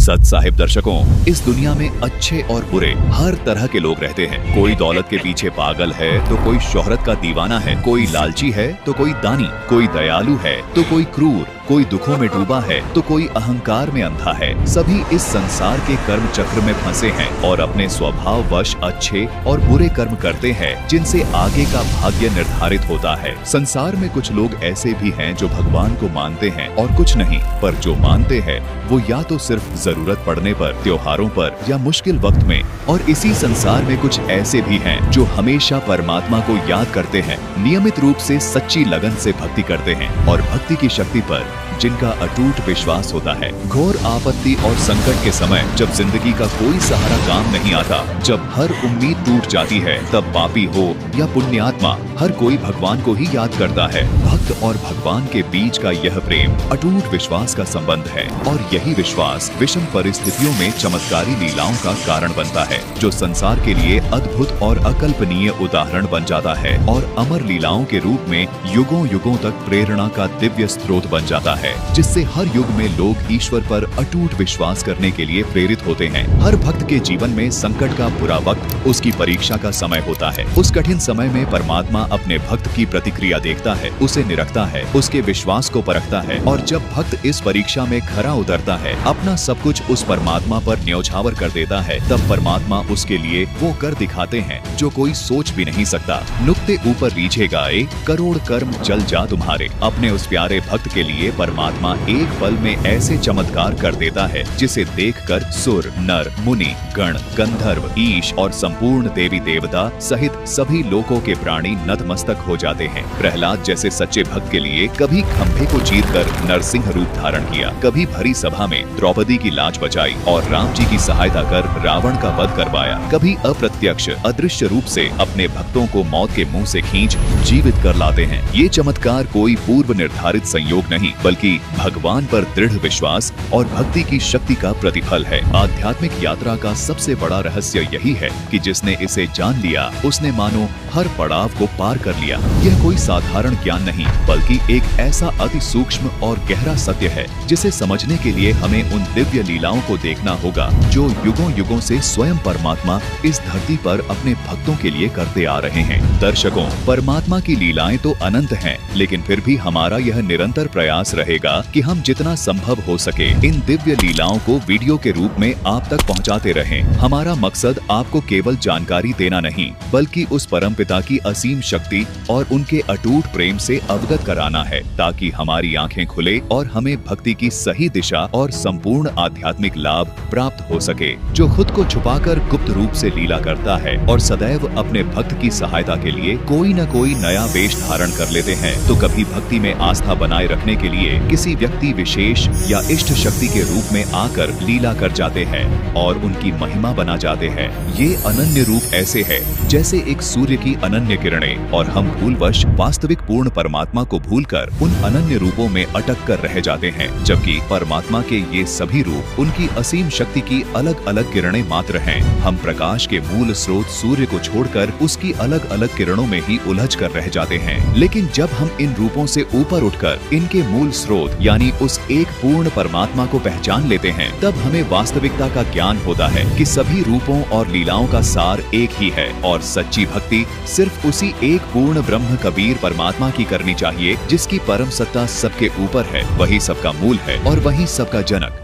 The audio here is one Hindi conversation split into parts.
सच साहिब दर्शकों, इस दुनिया में अच्छे और बुरे हर तरह के लोग रहते हैं। कोई दौलत के पीछे पागल है तो कोई शोहरत का दीवाना है, कोई लालची है तो कोई दानी, कोई दयालु है तो कोई क्रूर, कोई दुखों में डूबा है तो कोई अहंकार में अंधा है। सभी इस संसार के कर्म चक्र में फंसे हैं और अपने स्वभाववश अच्छे और बुरे कर्म करते हैं, जिनसे आगे का भाग्य निर्धारित होता है। संसार में कुछ लोग ऐसे भी हैं जो भगवान को मानते हैं और कुछ नहीं, पर जो मानते हैं वो या तो सिर्फ जरूरत पड़ने पर, त्योहारों पर या मुश्किल वक्त में। और इसी संसार में कुछ ऐसे भी हैं जो हमेशा परमात्मा को याद करते हैं, नियमित रूप से सच्ची लगन से भक्ति करते हैं और भक्ति की शक्ति पर जिनका अटूट विश्वास होता है। घोर आपत्ति और संकट के समय जब जिंदगी का कोई सहारा काम नहीं आता, जब हर उम्मीद टूट जाती है, तब पापी हो या पुण्यात्मा हर कोई भगवान को ही याद करता है। भक्त और भगवान के बीच का यह प्रेम अटूट विश्वास का संबंध है और यही विश्वास विषम परिस्थितियों में चमत्कारी लीलाओं का कारण बनता है, जो संसार के लिए अद्भुत और अकल्पनीय उदाहरण बन जाता है और अमर लीलाओं के रूप में युगों युगों तक प्रेरणा का दिव्य स्रोत बन जाता है, जिससे हर युग में लोग ईश्वर पर अटूट विश्वास करने के लिए प्रेरित होते हैं। हर भक्त के जीवन में संकट का बुरा वक्त उसकी परीक्षा का समय होता है। उस कठिन समय में परमात्मा अपने भक्त की प्रतिक्रिया देखता है, उसे निरखता है, उसके विश्वास को परखता है और जब भक्त इस परीक्षा में खरा उतरता है, अपना सब कुछ उस परमात्मा पर न्यौछावर कर देता है, तब परमात्मा उसके लिए वो कर दिखाते हैं जो कोई सोच भी नहीं सकता। नुक्ते ऊपर रीझे गाए, करोड़ कर्म जल जा तुम्हारे। अपने उस प्यारे भक्त के लिए परमात्मा एक पल में ऐसे चमत्कार कर देता है जिसे देखकर सुर, नर, मुनि, गण, गंधर्व, ईश और संपूर्ण देवी देवता सहित सभी लोकों के प्राणी नतमस्तक हो जाते हैं। प्रहलाद जैसे सच्चे भक्त के लिए कभी खंभे को चीरकर नरसिंह रूप धारण किया, कभी भरी सभा में द्रौपदी की लाज बचाई और राम जी की सहायता कर रावण का वध करवाया, कभी अप्रत्यक्ष अदृश्य रूप से अपने भक्तों को मौत के मुंह से खींच जीवित कर लाते हैं। ये चमत्कार कोई पूर्व निर्धारित संयोग नहीं, बल्कि भगवान पर दृढ़ विश्वास और भक्ति की शक्ति का प्रतिफल है। आध्यात्मिक यात्रा का सबसे बड़ा रहस्य यही है कि जिसने इसे जान लिया, उसने मानो हर पड़ाव को पार कर लिया। यह कोई साधारण ज्ञान नहीं, बल्कि एक ऐसा अति सूक्ष्म और गहरा सत्य है जिसे समझने के लिए हमें उन दिव्य लीलाओं को देखना होगा जो युगों युगों से स्वयं परमात्मा इस धरती पर अपने भक्तों के लिए करते आ रहे हैं। दर्शकों, परमात्मा की लीलाएं तो अनंत हैं, लेकिन फिर भी हमारा यह निरंतर प्रयास रहेगा कि हम जितना संभव हो सके इन दिव्य लीलाओं को वीडियो के रूप में आप तक पहुंचाते रहें। हमारा मकसद आपको केवल जानकारी देना नहीं, बल्कि उस परमपिता की असीम शक्ति और उनके अटूट प्रेम से अवगत कराना है, ताकि हमारी आंखें खुले और हमें भक्ति की सही दिशा और संपूर्ण आध्यात्मिक लाभ प्राप्त हो सके। जो खुद को छुपाकर गुप्त रूप से लीला करता है और सदैव अपने भक्त की सहायता के लिए कोई न कोई नया वेश धारण कर लेते हैं, तो कभी भक्ति में आस्था बनाए रखने के लिए किसी व्यक्ति विशेष या इष्ट शक्ति के रूप में आकर लीला कर जाते हैं और उनकी महिमा बना जाते हैं। ये अनन्य रूप ऐसे है जैसे एक सूर्य की अनन्य किरणें, और हम भूलवश वास्तविक पूर्ण परमात्मा को भूलकर उन अनन्य रूपों में अटक कर रह जाते हैं, जबकि परमात्मा के ये सभी रूप उनकी असीम शक्ति की अलग अलग किरणें मात्र हैं। हम प्रकाश के मूल स्रोत सूर्य को छोड़कर उसकी अलग अलग किरणों में ही उलझ कर रह जाते हैं। लेकिन जब हम इन रूपों से ऊपर उठकर इनके मूल स्रोत यानी उस एक पूर्ण परमात्मा को पहचान लेते हैं, तब हमें वास्तविकता का ज्ञान होता है कि सभी रूपों और लीलाओं का सार एक ही है और सच्ची भक्ति सिर्फ उसी एक पूर्ण ब्रह्म कबीर परमात्मा की करनी चाहिए, जिसकी परम सत्ता सबके ऊपर है, वही सबका मूल है और वही सबका जनक।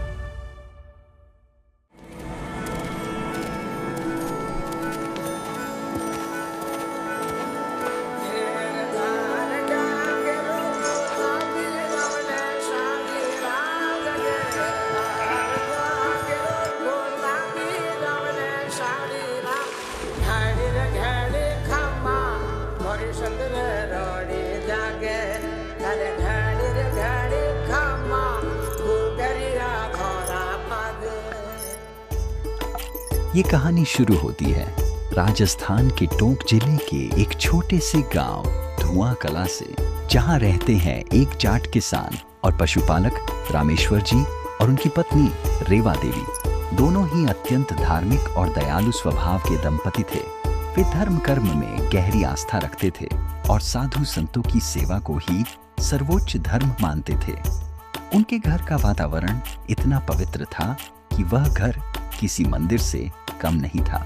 ये कहानी शुरू होती है राजस्थान के टोंक जिले के एक छोटे से गांव धुआं कला से, जहां रहते हैं एक जाट किसान और पशुपालक रामेश्वर जी और उनकी पत्नी रेवा देवी। दोनों ही अत्यंत धार्मिक और दयालु स्वभाव के दंपति थे। वे धर्म कर्म में गहरी आस्था रखते थे और साधु संतों की सेवा को ही सर्वोच्च धर्म मानते थे। उनके घर का वातावरण इतना पवित्र था कि कि वह घर किसी मंदिर से कम नहीं था।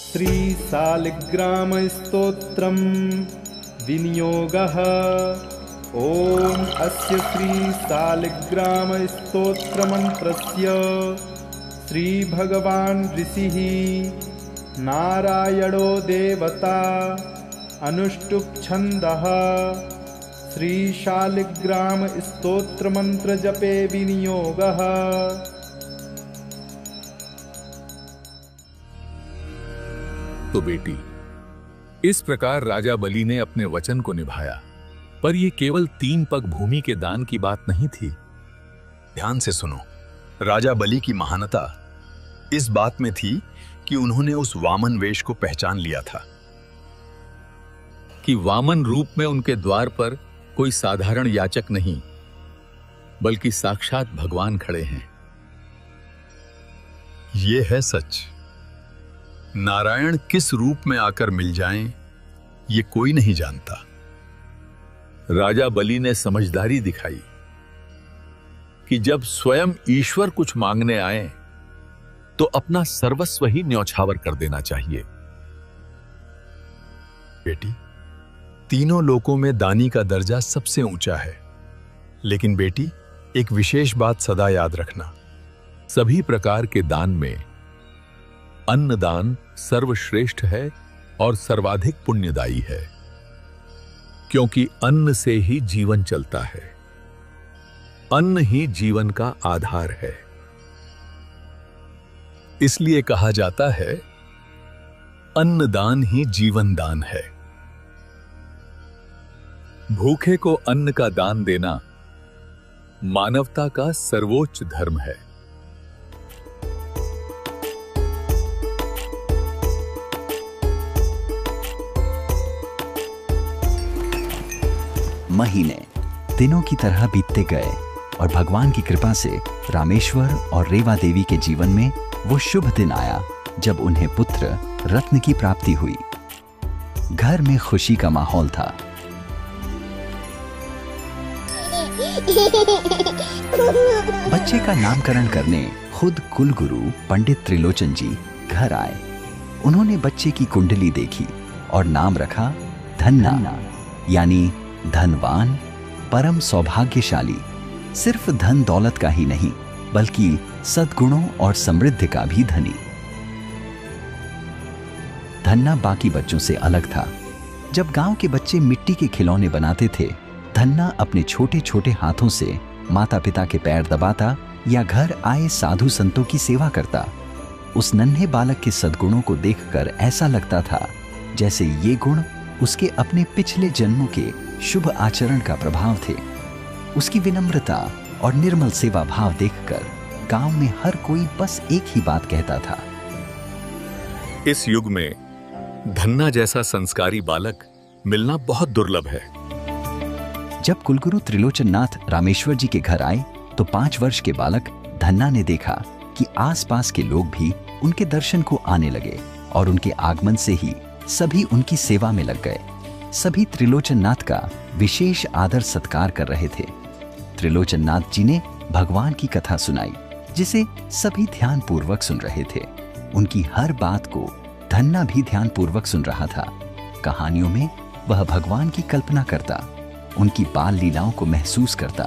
श्रीशालिग्राम स्तोत्रम विनियोगः। ओम अस्य श्रीशालिग्राम स्तोत्र मंत्रस्य श्री भगवान ऋषिः नारायणो देवता अनुष्टुप छंदः श्रीशालिग्राम स्तोत्र मंत्र जपे विनियोगः। तो बेटी, इस प्रकार राजा बलि ने अपने वचन को निभाया। पर यह केवल 3 पग भूमि के दान की बात नहीं थी। ध्यान से सुनो, राजा बलि की महानता इस बात में थी कि उन्होंने उस वामन वेश को पहचान लिया था कि वामन रूप में उनके द्वार पर कोई साधारण याचक नहीं, बल्कि साक्षात भगवान खड़े हैं। यह है सच। नारायण किस रूप में आकर मिल जाएं, ये कोई नहीं जानता। राजा बलि ने समझदारी दिखाई कि जब स्वयं ईश्वर कुछ मांगने आए तो अपना सर्वस्व ही न्यौछावर कर देना चाहिए। बेटी, तीनों लोकों में दानी का दर्जा सबसे ऊंचा है। लेकिन बेटी, एक विशेष बात सदा याद रखना। सभी प्रकार के दान में अन्नदान सर्वश्रेष्ठ है और सर्वाधिक पुण्यदायी है, क्योंकि अन्न से ही जीवन चलता है। अन्न ही जीवन का आधार है। इसलिए कहा जाता है, अन्नदान ही जीवन दान है। भूखे को अन्न का दान देना मानवता का सर्वोच्च धर्म है। महीने दिनों की तरह बीतते गए और भगवान की कृपा से रामेश्वर और रेवा देवी के जीवन में वो शुभ दिन आया जब उन्हें पुत्र रत्न की प्राप्ति हुई। घर में खुशी का माहौल था। बच्चे का नामकरण करने खुद कुलगुरु पंडित त्रिलोचन जी घर आए। उन्होंने बच्चे की कुंडली देखी और नाम रखा धन्ना, यानी धनवान, परम सौभाग्यशाली। सिर्फ धन दौलत का ही नहीं, बल्कि सद्गुणों और समृद्धि का भी धनी। धन्ना बाकी बच्चों से अलग था। जब गांव के बच्चे मिट्टी के खिलौने बनाते थे, धन्ना अपने छोटे छोटे हाथों से माता पिता के पैर दबाता या घर आए साधु संतों की सेवा करता। उस नन्हे बालक के सद्गुणों को देखकर ऐसा लगता था जैसे ये गुण उसके अपने पिछले जन्मों के शुभ आचरण का प्रभाव थे। उसकी विनम्रता और निर्मल सेवा भाव देखकर गांव में हर कोई बस एक ही बात कहता था, इस युग में धन्ना जैसा संस्कारी बालक मिलना बहुत दुर्लभ है। जब कुलगुरु त्रिलोचन नाथ रामेश्वर जी के घर आए तो 5 वर्ष के बालक धन्ना ने देखा कि आसपास के लोग भी उनके दर्शन को आने लगे और उनके आगमन से ही सभी उनकी सेवा में लग गए। सभी त्रिलोचन नाथ का विशेष आदर सत्कार कर रहे थे। त्रिलोचन नाथ जी ने भगवान की कथा सुनाई, जिसे सभी ध्यान पूर्वक सुन रहे थे। उनकी हर बात को धन्ना भी ध्यान पूर्वक सुन रहा था। कहानियों में वह भगवान की कल्पना करता, उनकी बाल लीलाओं को महसूस करता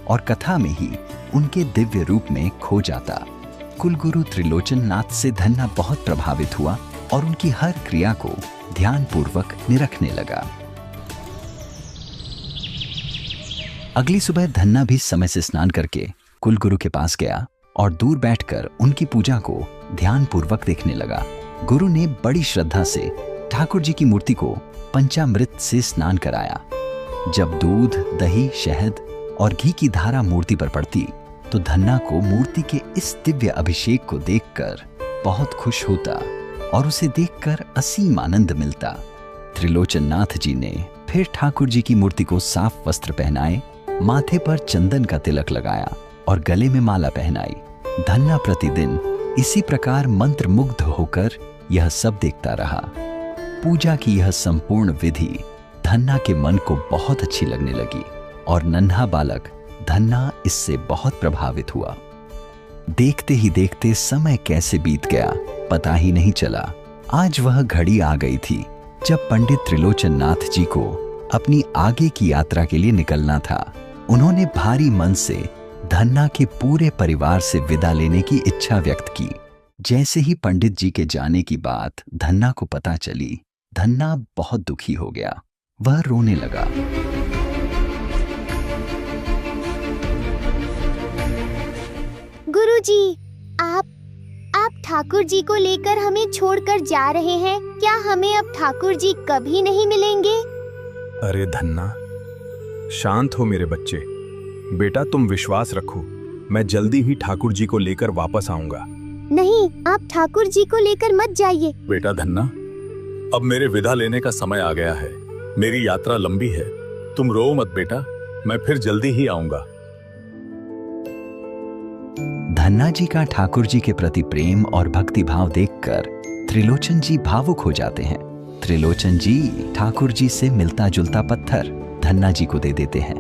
और कथा में ही उनके दिव्य रूप में खो जाता। कुलगुरु त्रिलोचन नाथ से धन्ना बहुत प्रभावित हुआ और उनकी हर क्रिया को ध्यान पूर्वक निरखने लगा। अगली सुबह धन्ना भी समय से स्नान करके कुलगुरु के पास गया और दूर बैठकर उनकी पूजा को ध्यान पूर्वक देखने लगा। गुरु ने बड़ी श्रद्धा से ठाकुर जी की मूर्ति को पंचामृत से स्नान कराया। जब दूध, दही, शहद और घी की धारा मूर्ति पर पड़ती तो धन्ना को मूर्ति के इस दिव्य अभिषेक को देखकर बहुत खुश होता और उसे देखकर असीम आनंद मिलता। त्रिलोचन नाथ जी ने फिर ठाकुर जी की मूर्ति को साफ वस्त्र पहनाए, माथे पर चंदन का तिलक लगाया और गले में माला पहनाई। धन्ना प्रतिदिन इसी प्रकार मंत्र मुग्ध होकर यह सब देखता रहा। पूजा की यह संपूर्ण विधि धन्ना के मन को बहुत अच्छी लगने लगी और नन्हा बालक धन्ना इससे बहुत प्रभावित हुआ। देखते ही देखते समय कैसे बीत गया पता ही नहीं चला। आज वह घड़ी आ गई थी जब पंडित त्रिलोचन नाथ जी को अपनी आगे की यात्रा के लिए निकलना था। उन्होंने भारी मन से धन्ना के पूरे परिवार से विदा लेने की इच्छा व्यक्त की। जैसे ही पंडित जी के जाने की बात धन्ना को पता चली, धन्ना बहुत दुखी हो गया। वह रोने लगा। गुरुजी, आप ठाकुर जी को लेकर हमें छोड़कर जा रहे हैं। क्या हमें अब ठाकुर जी कभी नहीं मिलेंगे? अरे धन्ना, शांत हो मेरे बच्चे। बेटा तुम विश्वास रखो, मैं जल्दी ही ठाकुर जी को लेकर वापस आऊंगा। नहीं, आप ठाकुर जी को लेकर मत जाइए। बेटा धन्ना, अब मेरे विदा लेने का समय आ गया है। मेरी यात्रा लंबी है, तुम रो मत बेटा, मैं फिर जल्दी ही आऊंगा। धन्ना जी का ठाकुर जी के प्रति प्रेम और भक्ति भाव देखकर त्रिलोचन जी भावुक हो जाते हैं। त्रिलोचन जी ठाकुर जी से मिलता जुलता पत्थर धन्ना जी को दे देते हैं।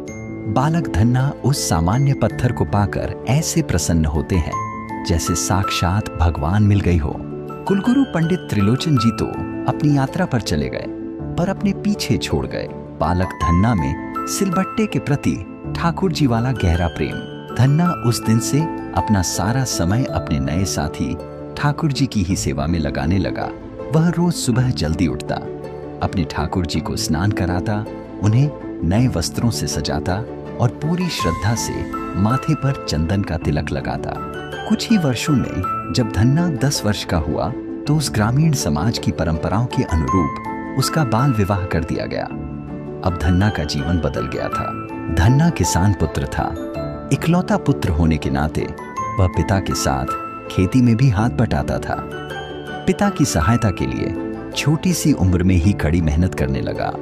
बालक धन्ना उस सामान्य पत्थर को पाकर ऐसे प्रसन्न होते हैं जैसे साक्षात भगवान मिल गई हो। कुलगुरु पंडित त्रिलोचन जी तो अपनी यात्रा पर चले गए, पर अपने पीछे छोड़ गए बालक धन्ना में सिलबट्टे के प्रति ठाकुर जी वाला गहरा प्रेम। धन्ना उस दिन से अपना सारा समय अपने नए साथी ठाकुर जी की ही सेवा में लगाने लगा। वह रोज सुबह जल्दी उठता, अपने ठाकुर जी को स्नान कराता, उन्हें नए वस्त्रों से सजाता और पूरी श्रद्धा से माथे पर चंदन का तिलक लगाता। कुछ ही वर्षों में जब धन्ना 10 वर्ष का हुआ तो उस ग्रामीण समाज की परंपराओं के अनुरूप उसका बाल विवाह कर दिया गया। अब धन्ना का जीवन बदल गया था। धन्ना किसान पुत्र था। इकलौता पुत्र होने के नाते वह पिता के साथ खेती में भी हाथ बटाता था। पिता की सहायता के लिए छोटी सी उम्र में ही कड़ी मेहनत करने लगा।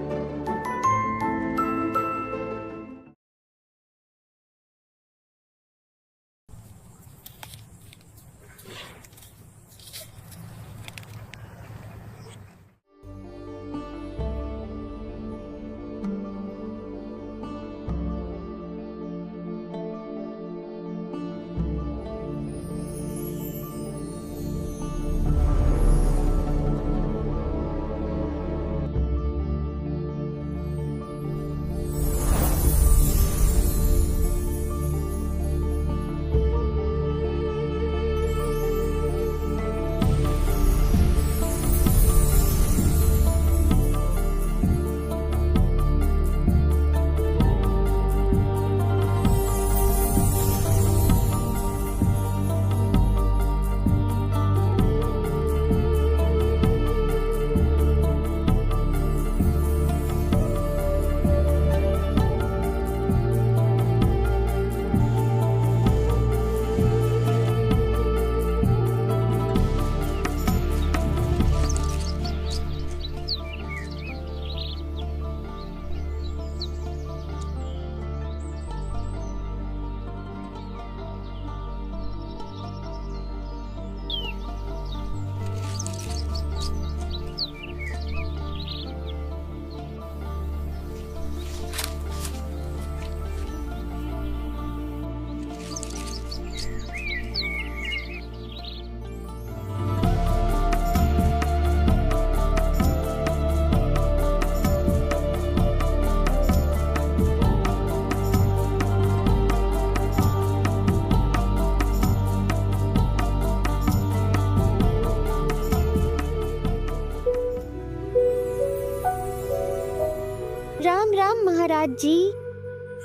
राम राम महाराज जी।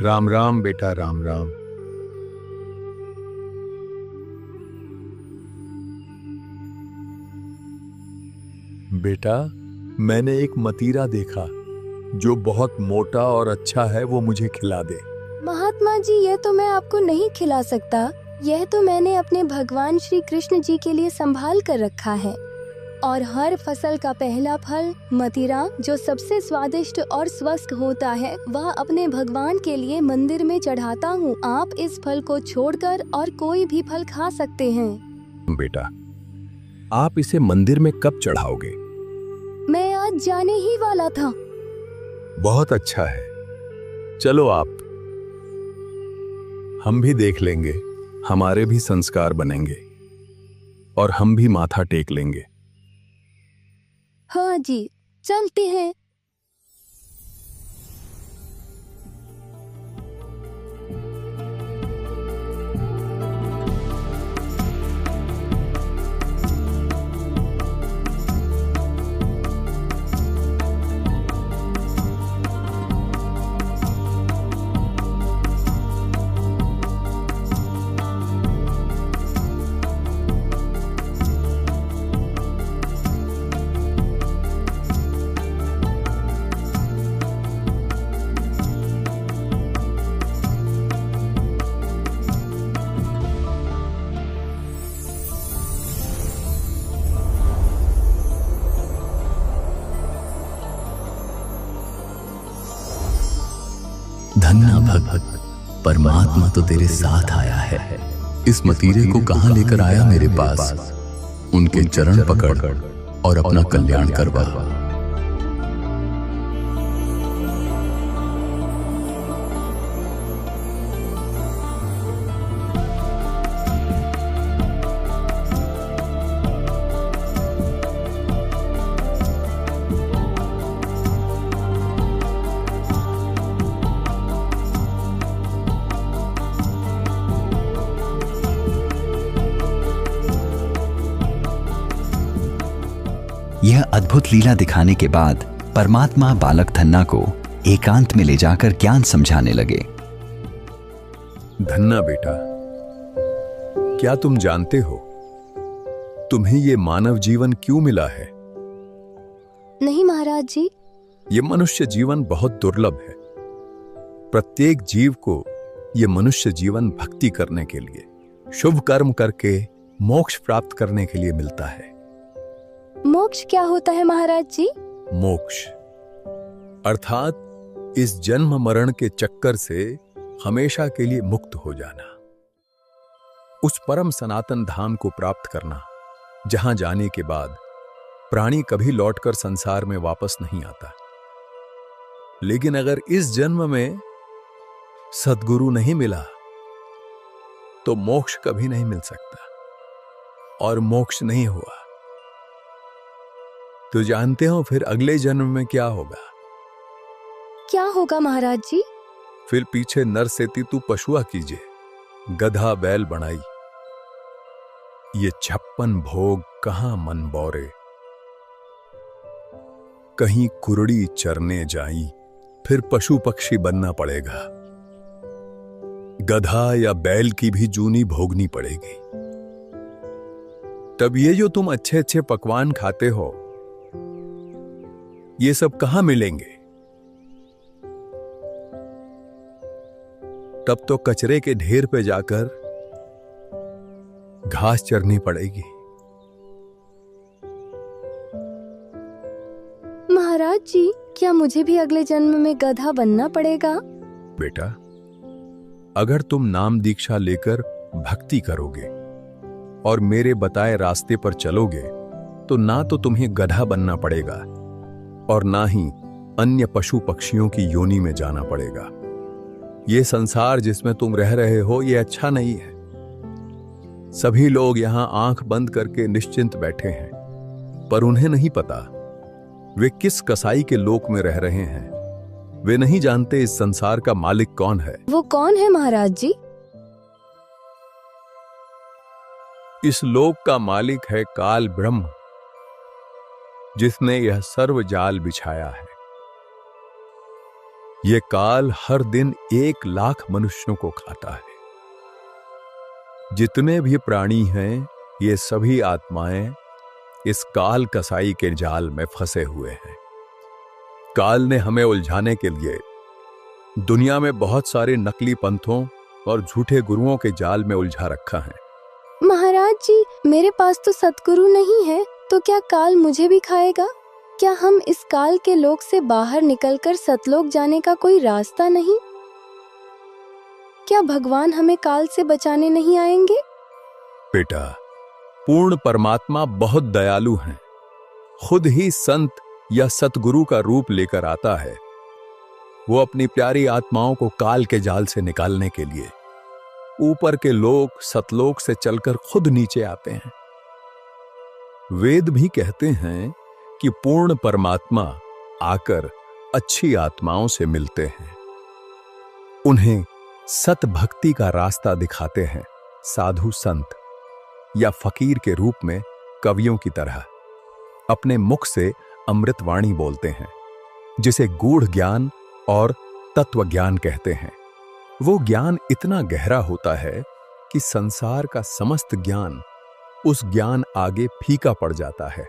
राम राम बेटा, राम राम। बेटा, मैंने एक मतीरा देखा जो बहुत मोटा और अच्छा है, वो मुझे खिला दे। महात्मा जी, यह तो मैं आपको नहीं खिला सकता। यह तो मैंने अपने भगवान श्री कृष्ण जी के लिए संभाल कर रखा है। और हर फसल का पहला फल मतीरा, जो सबसे स्वादिष्ट और स्वस्थ होता है, वह अपने भगवान के लिए मंदिर में चढ़ाता हूँ। आप इस फल को छोड़कर और कोई भी फल खा सकते हैं। बेटा, आप इसे मंदिर में कब चढ़ाओगे? मैं आज जाने ही वाला था। बहुत अच्छा है, चलो आप, हम भी देख लेंगे, हमारे भी संस्कार बनेंगे और हम भी माथा टेक लेंगे। हाँ जी, चलते हैं। धन्ना भक्त, परमात्मा तो तेरे साथ आया है। इस मतीरे को कहां लेकर आया मेरे पास। उनके चरण पकड़ और अपना कल्याण करवा। यह अद्भुत लीला दिखाने के बाद परमात्मा बालक धन्ना को एकांत में ले जाकर ज्ञान समझाने लगे। धन्ना बेटा, क्या तुम जानते हो तुम्हें ये मानव जीवन क्यों मिला है? नहीं महाराज जी। ये मनुष्य जीवन बहुत दुर्लभ है। प्रत्येक जीव को ये मनुष्य जीवन भक्ति करने के लिए, शुभ कर्म करके मोक्ष प्राप्त करने के लिए मिलता है। मोक्ष क्या होता है महाराज जी? मोक्ष अर्थात इस जन्म मरण के चक्कर से हमेशा के लिए मुक्त हो जाना, उस परम सनातन धाम को प्राप्त करना, जहां जाने के बाद प्राणी कभी लौटकर संसार में वापस नहीं आता। लेकिन अगर इस जन्म में सद्गुरु नहीं मिला तो मोक्ष कभी नहीं मिल सकता, और मोक्ष नहीं हुआ तो जानते हो फिर अगले जन्म में क्या होगा? क्या होगा महाराज जी? फिर पीछे नर सेती तू पशुआ कीजिए, गधा बैल बनाई, ये 56 भोग कहां मन बौरे, कहीं कुरड़ी चरने जाई, फिर पशु पक्षी बनना पड़ेगा, गधा या बैल की भी जूनी भोगनी पड़ेगी। तब ये जो तुम अच्छे अच्छे पकवान खाते हो, ये सब कहां मिलेंगे? तब तो कचरे के ढेर पे जाकर घास चरनी पड़ेगी। महाराज जी, क्या मुझे भी अगले जन्म में गधा बनना पड़ेगा? बेटा, अगर तुम नाम दीक्षा लेकर भक्ति करोगे और मेरे बताए रास्ते पर चलोगे तो ना तो तुम्हें गधा बनना पड़ेगा और ना ही अन्य पशु पक्षियों की योनि में जाना पड़ेगा। ये संसार जिसमें तुम रह रहे हो ये अच्छा नहीं है। सभी लोग यहां आंख बंद करके निश्चिंत बैठे हैं, पर उन्हें नहीं पता वे किस कसाई के लोक में रह रहे हैं। वे नहीं जानते इस संसार का मालिक कौन है। वो कौन है महाराज जी? इस लोक का मालिक है काल ब्रह्म, जिसने यह सर्व जाल बिछाया है। ये काल हर दिन 1 लाख मनुष्यों को खाता है। जितने भी प्राणी हैं, ये सभी आत्माएं इस काल कसाई के जाल में फंसे हुए हैं। काल ने हमें उलझाने के लिए दुनिया में बहुत सारे नकली पंथों और झूठे गुरुओं के जाल में उलझा रखा है। महाराज जी, मेरे पास तो सतगुरु नहीं है, तो क्या काल मुझे भी खाएगा? क्या हम इस काल के लोक से बाहर निकलकर सतलोक जाने का कोई रास्ता नहीं? क्या भगवान हमें काल से बचाने नहीं आएंगे? बेटा, पूर्ण परमात्मा बहुत दयालु हैं। खुद ही संत या सतगुरु का रूप लेकर आता है, वो अपनी प्यारी आत्माओं को काल के जाल से निकालने के लिए ऊपर के लोक सतलोक से चलकर खुद नीचे आते हैं। वेद भी कहते हैं कि पूर्ण परमात्मा आकर अच्छी आत्माओं से मिलते हैं, उन्हें सत भक्ति का रास्ता दिखाते हैं। साधु संत या फकीर के रूप में कवियों की तरह अपने मुख से अमृतवाणी बोलते हैं, जिसे गूढ़ ज्ञान और तत्व ज्ञान कहते हैं। वो ज्ञान इतना गहरा होता है कि संसार का समस्त ज्ञान उस ज्ञान आगे फीका पड़ जाता है।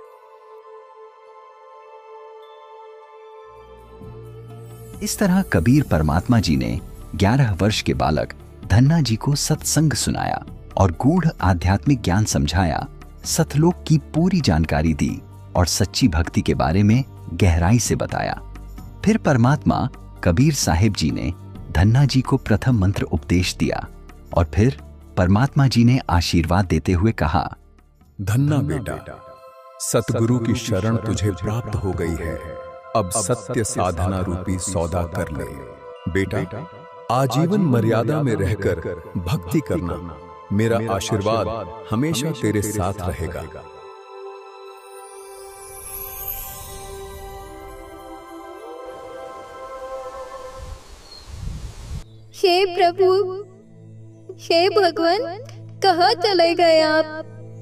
इस तरह कबीर परमात्मा जी ने 11 वर्ष के बालक धन्ना जी को सत्संग सुनाया और गूढ़ आध्यात्मिक ज्ञान समझाया, सतलोक की पूरी जानकारी दी और सच्ची भक्ति के बारे में गहराई से बताया। फिर परमात्मा कबीर साहिब जी ने धन्ना जी को प्रथम मंत्र उपदेश दिया और फिर परमात्मा जी ने आशीर्वाद देते हुए कहा, धन्ना बेटा, सतगुरु की शरण तुझे प्राप्त हो गई है। अब सत्य साधना रूपी सौदा कर ले। बेटा, आजीवन मर्यादा में रहकर भक्ति करना, मेरा आशीर्वाद हमेशा तेरे साथ रहेगा। हे प्रभु, हे भगवान, कहाँ चले गए आप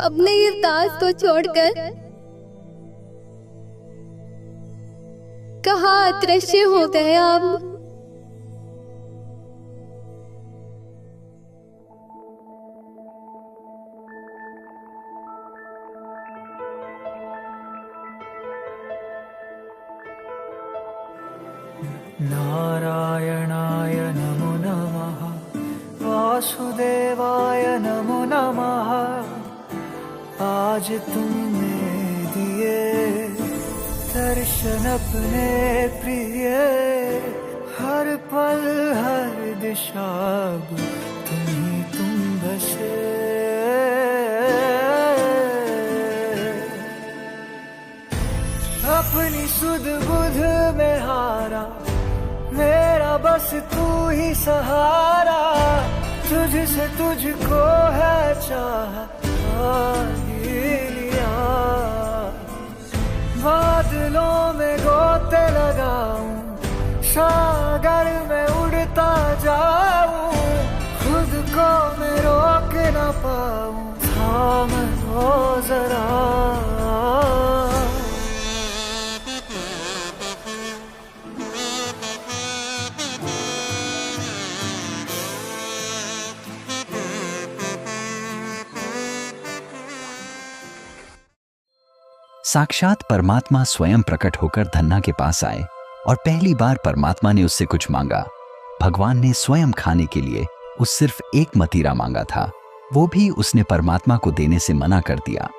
अपने इस दास को छोड़कर? कहाँ अदृश्य हो गए आप? नारायणाय नमो नमः, वासुदेवाय नमो नमः। आज तुमने दिए दर्शन अपने प्रिय, हर पल हर दिशा तुम बसे। अपनी सुध बुध में हारा, मेरा बस तू ही सहारा। तुझसे तुझको है चाह लिया, बादलों में गोते लगाऊं, सागर में उड़ता जाऊं, खुद को मैं रोक न पाऊं, थाम लो जरा। साक्षात परमात्मा स्वयं प्रकट होकर धन्ना के पास आए और पहली बार परमात्मा ने उससे कुछ मांगा। भगवान ने स्वयं खाने के लिए उस सिर्फ एक मतीरा मांगा था, वो भी उसने परमात्मा को देने से मना कर दिया।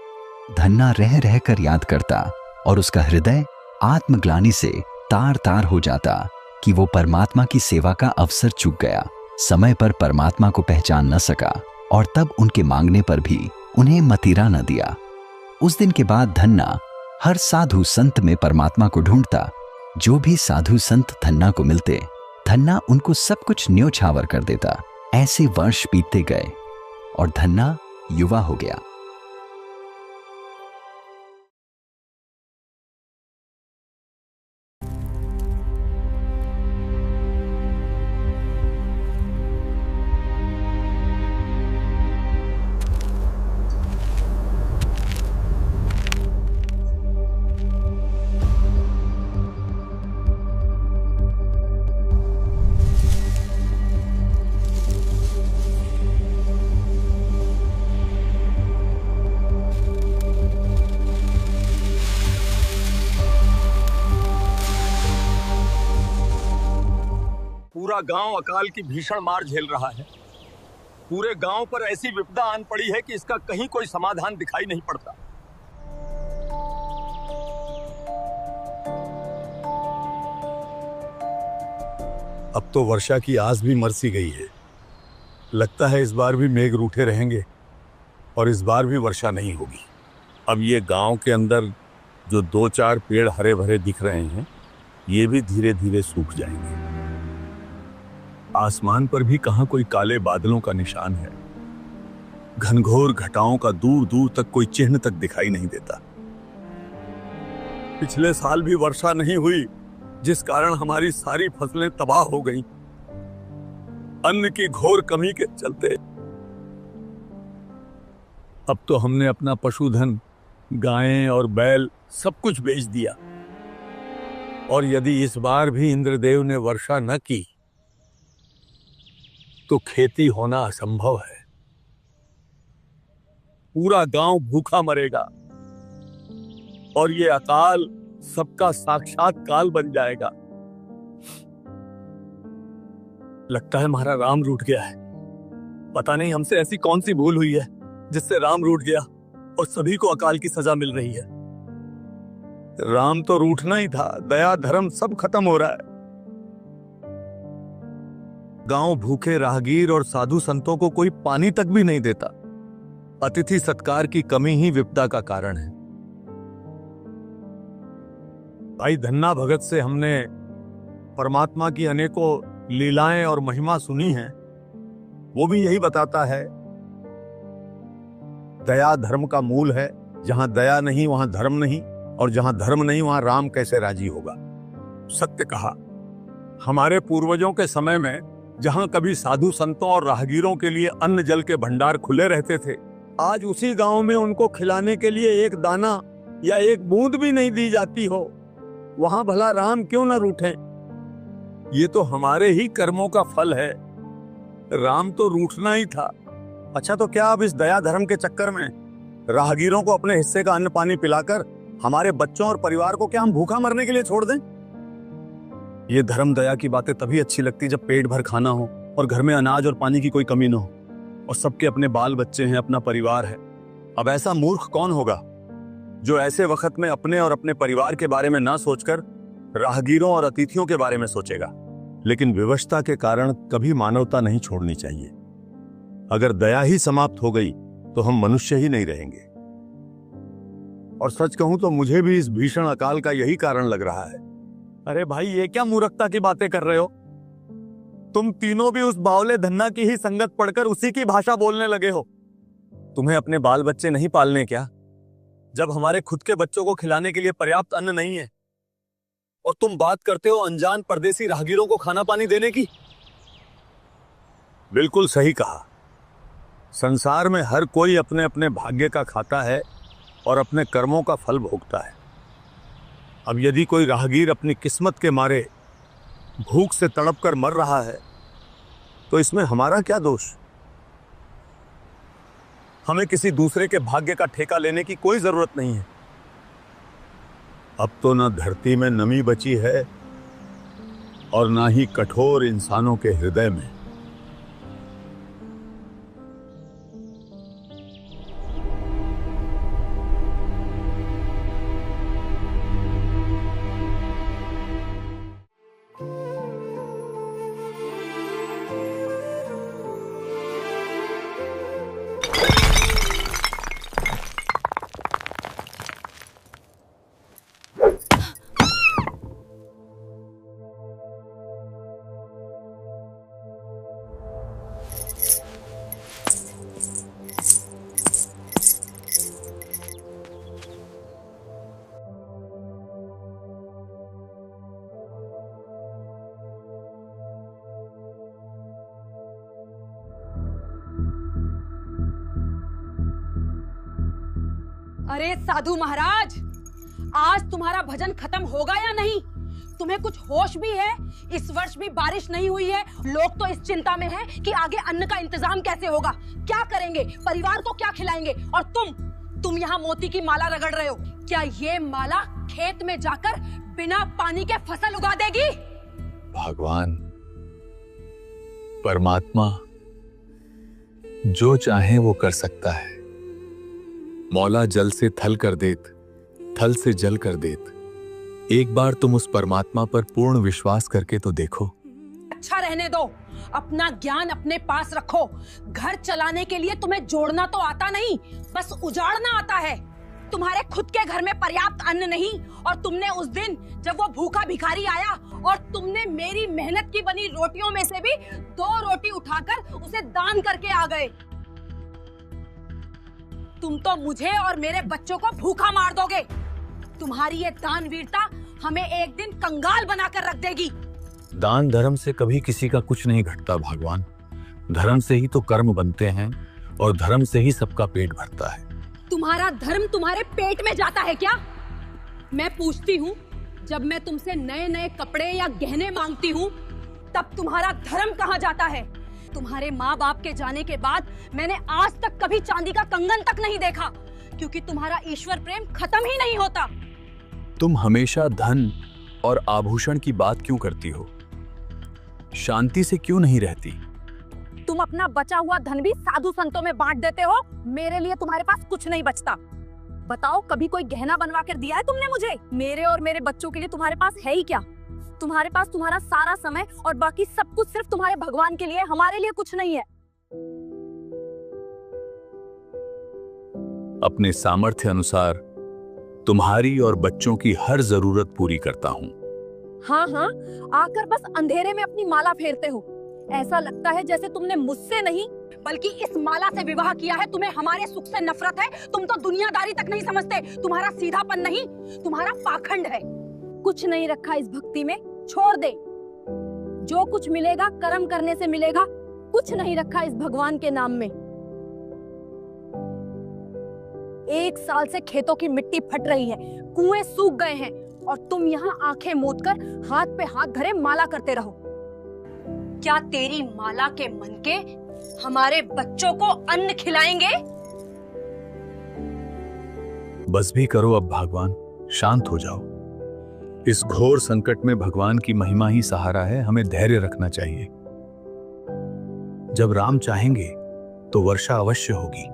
धन्ना रह रह कर याद करता और उसका हृदय आत्मग्लानि से तार तार हो जाता कि वो परमात्मा की सेवा का अवसर चूक गया, समय पर परमात्मा को पहचान न सका और तब उनके मांगने पर भी उन्हें मतीरा न दिया। उस दिन के बाद धन्ना हर साधु संत में परमात्मा को ढूंढता। जो भी साधु संत धन्ना को मिलते, धन्ना उनको सब कुछ न्योछावर कर देता। ऐसे वर्ष बीतते गए और धन्ना युवा हो गया। पूरा गांव अकाल की भीषण मार झेल रहा है। पूरे गांव पर ऐसी विपदा आन पड़ी है कि इसका कहीं कोई समाधान दिखाई नहीं पड़ता। अब तो वर्षा की आस भी मरसी गई है। लगता है इस बार भी मेघ रूठे रहेंगे और इस बार भी वर्षा नहीं होगी। अब ये गांव के अंदर जो 2-4 पेड़ हरे भरे दिख रहे हैं, ये भी धीरे धीरे सूख जाएंगे। आसमान पर भी कहां कोई काले बादलों का निशान है। घनघोर घटाओं का दूर दूर तक कोई चिन्ह तक दिखाई नहीं देता। पिछले साल भी वर्षा नहीं हुई, जिस कारण हमारी सारी फसलें तबाह हो गईं। अन्न की घोर कमी के चलते अब तो हमने अपना पशुधन, गायें और बैल सब कुछ बेच दिया। और यदि इस बार भी इंद्रदेव ने वर्षा न की तो खेती होना असंभव है। पूरा गांव भूखा मरेगा और ये अकाल सबका साक्षात काल बन जाएगा। लगता है हमारा राम रूठ गया है। पता नहीं हमसे ऐसी कौन सी भूल हुई है जिससे राम रूठ गया और सभी को अकाल की सजा मिल रही है। राम तो रूठना ही था, दया धर्म सब खत्म हो रहा है। गांव भूखे राहगीर और साधु संतों को कोई पानी तक भी नहीं देता। अतिथि सत्कार की कमी ही विपदा का कारण है। भाई धन्ना भगत से हमने परमात्मा की अनेकों लीलाएं और महिमा सुनी है। वो भी यही बताता है, दया धर्म का मूल है। जहां दया नहीं वहां धर्म नहीं, और जहां धर्म नहीं वहां राम कैसे राजी होगा। सत्य कहा। हमारे पूर्वजों के समय में जहां कभी साधु संतों और राहगीरों के लिए अन्न जल के भंडार खुले रहते थे, आज उसी गांव में उनको खिलाने के लिए एक दाना या एक बूंद भी नहीं दी जाती हो। वहां भला राम क्यों न रूठें? ये तो हमारे ही कर्मों का फल है। राम तो रूठना ही था। अच्छा, तो क्या अब इस दया धर्म के चक्कर में राहगीरों को अपने हिस्से का अन्न पानी पिलाकर हमारे बच्चों और परिवार को क्या हम भूखा मरने के लिए छोड़ दें? ये धर्म दया की बातें तभी अच्छी लगती जब पेट भर खाना हो और घर में अनाज और पानी की कोई कमी न हो और सबके अपने बाल बच्चे हैं, अपना परिवार है। अब ऐसा मूर्ख कौन होगा जो ऐसे वक्त में अपने और अपने परिवार के बारे में ना सोचकर राहगीरों और अतिथियों के बारे में सोचेगा। लेकिन विवशता के कारण कभी मानवता नहीं छोड़नी चाहिए। अगर दया ही समाप्त हो गई तो हम मनुष्य ही नहीं रहेंगे। और सच कहूं तो मुझे भी इस भीषण अकाल का यही कारण लग रहा है। अरे भाई, ये क्या मूर्खता की बातें कर रहे हो? तुम तीनों भी उस बावले धन्ना की ही संगत पढ़कर उसी की भाषा बोलने लगे हो। तुम्हें अपने बाल बच्चे नहीं पालने क्या, जब हमारे खुद के बच्चों को खिलाने के लिए पर्याप्त अन्न नहीं है? और तुम बात करते हो अनजान परदेसी राहगीरों को खाना पानी देने की। बिल्कुल सही कहा। संसार में हर कोई अपने अपने भाग्य का खाता है और अपने कर्मों का फल भोगता है। अब यदि कोई राहगीर अपनी किस्मत के मारे भूख से तड़प कर मर रहा है तो इसमें हमारा क्या दोष? हमें किसी दूसरे के भाग्य का ठेका लेने की कोई जरूरत नहीं है। अब तो न धरती में नमी बची है और ना ही कठोर इंसानों के हृदय में। अरे साधु महाराज, आज तुम्हारा भजन खत्म होगा या नहीं? तुम्हें कुछ होश भी है? इस वर्ष भी बारिश नहीं हुई है। लोग तो इस चिंता में हैं कि आगे अन्न का इंतजाम कैसे होगा, क्या करेंगे, परिवार को क्या खिलाएंगे। और तुम यहाँ मोती की माला रगड़ रहे हो। क्या ये माला खेत में जाकर बिना पानी के फसल उगा देगी? भगवान परमात्मा जो चाहे वो कर सकता है। मौला जल से थल कर देत, थल से जल कर देत। एक बार तुम उस परमात्मा पर पूर्ण विश्वास करके तो देखो। अच्छा रहने दो, अपना ज्ञान अपने पास रखो। घर चलाने के लिए तुम्हें जोड़ना तो आता नहीं, बस उजाड़ना आता है। तुम्हारे खुद के घर में पर्याप्त अन्न नहीं, और तुमने उस दिन जब वो भूखा भिखारी आया और तुमने मेरी मेहनत की बनी रोटियों में से भी 2 रोटी उठाकर उसे दान करके आ गए। तुम तो मुझे और मेरे बच्चों को भूखा मार दोगे। तुम्हारी ये दानवीरता हमें एक दिन कंगाल बनाकर रख देगी। दान धर्म से कभी किसी का कुछ नहीं घटता भगवान। धर्म से ही तो कर्म बनते हैं और धर्म से ही सबका पेट भरता है। तुम्हारा धर्म तुम्हारे पेट में जाता है क्या? मैं पूछती हूँ, जब मैं तुमसे नए नए कपड़े या गहने मांगती हूँ तब तुम्हारा धर्म कहाँ जाता है? तुम्हारे माँ बाप के जाने के बाद मैंने आज तक कभी चांदी का कंगन तक नहीं देखा, क्योंकि तुम्हारा ईश्वर प्रेम खत्म ही नहीं होता। तुम हमेशा धन और आभूषण की बात क्यों करती हो? शांति से क्यों नहीं रहती? तुम अपना बचा हुआ धन भी साधु संतों में बांट देते हो। मेरे लिए तुम्हारे पास कुछ नहीं बचता। बताओ, कभी कोई गहना बनवा कर दिया है तुमने मुझे? मेरे और मेरे बच्चों के लिए तुम्हारे पास है ही क्या? तुम्हारे पास तुम्हारा सारा समय और बाकी सब कुछ सिर्फ तुम्हारे भगवान के लिए, हमारे लिए कुछ नहीं है। अपने सामर्थ्य अनुसार तुम्हारी और बच्चों की हर जरूरत पूरी करता हूँ। हाँ हाँ, आकर बस अंधेरे में अपनी माला फेरते हो। ऐसा लगता है जैसे तुमने मुझसे नहीं बल्कि इस माला से विवाह किया है। तुम्हें हमारे सुख से नफरत है। तुम तो दुनियादारी तक नहीं समझते। तुम्हारा सीधापन नहीं, तुम्हारा पाखंड है। कुछ नहीं रखा इस भक्ति में, छोड़ दे। जो कुछ मिलेगा कर्म करने से मिलेगा। कुछ नहीं रखा इस भगवान के नाम में। 1 साल से खेतों की मिट्टी फट रही है, कुएं सूख गए हैं, और तुम यहाँ आंखें मूंद कर हाथ पे हाथ धरे माला करते रहो। क्या तेरी माला के मनके हमारे बच्चों को अन्न खिलाएंगे? बस भी करो अब भगवान, शांत हो जाओ। इस घोर संकट में भगवान की महिमा ही सहारा है। हमें धैर्य रखना चाहिए। जब राम चाहेंगे तो वर्षा अवश्य होगी।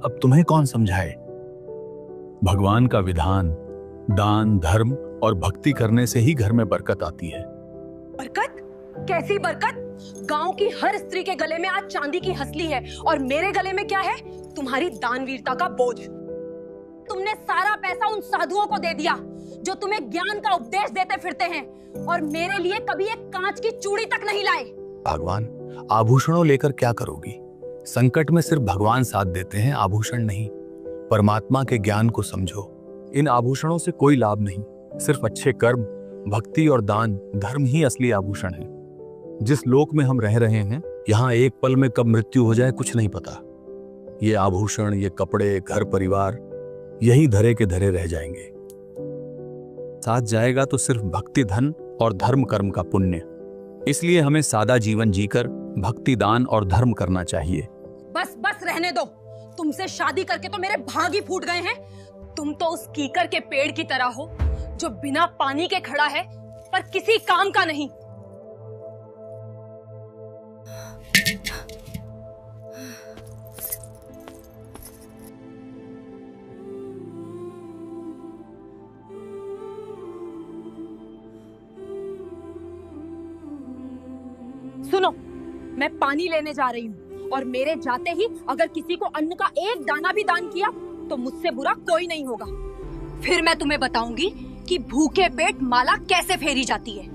अब तुम्हें कौन समझाए? भगवान का विधान दान, धर्म और भक्ति करने से ही घर में बरकत आती है। बरकत? कैसी बरकत? गांव की हर स्त्री के गले में आज चांदी की हसली है, और मेरे गले में क्या है? तुम्हारी दानवीरता का बोझ। तुमने सारा पैसा उन साधुओं को दे दिया जो तुम्हें ज्ञान का उपदेश देते फिरते हैं, और मेरे लिए कभी एक कांच की चूड़ी तक नहीं लाए। भगवान, आभूषणों लेकर क्या करोगी? संकट में सिर्फ भगवान साथ देते हैं, आभूषण नहीं। परमात्मा के ज्ञान को समझो। इन आभूषणों से कोई लाभ नहीं। सिर्फ अच्छे कर्म, भक्ति और दान, धर्म ही असली आभूषण है। जिस लोक में हम रह रहे हैं, यहाँ एक पल में कब मृत्यु हो जाए कुछ नहीं पता। ये आभूषण, ये कपड़े, घर परिवार यही धरे के धरे रह जाएंगे। साथ जाएगा तो सिर्फ भक्ति, धन और धर्म कर्म का पुण्य। इसलिए हमें सादा जीवन जीकर भक्ति, दान और धर्म करना चाहिए। बस बस रहने दो। तुमसे शादी करके तो मेरे भाग ही फूट गए हैं। तुम तो उस कीकर के पेड़ की तरह हो जो बिना पानी के खड़ा है पर किसी काम का नहीं। सुनो, मैं पानी लेने जा रही हूँ, और मेरे जाते ही अगर किसी को अन्न का एक दाना भी दान किया तो मुझसे बुरा कोई नहीं होगा। फिर मैं तुम्हें बताऊंगी कि भूखे पेट माला कैसे फेरी जाती है।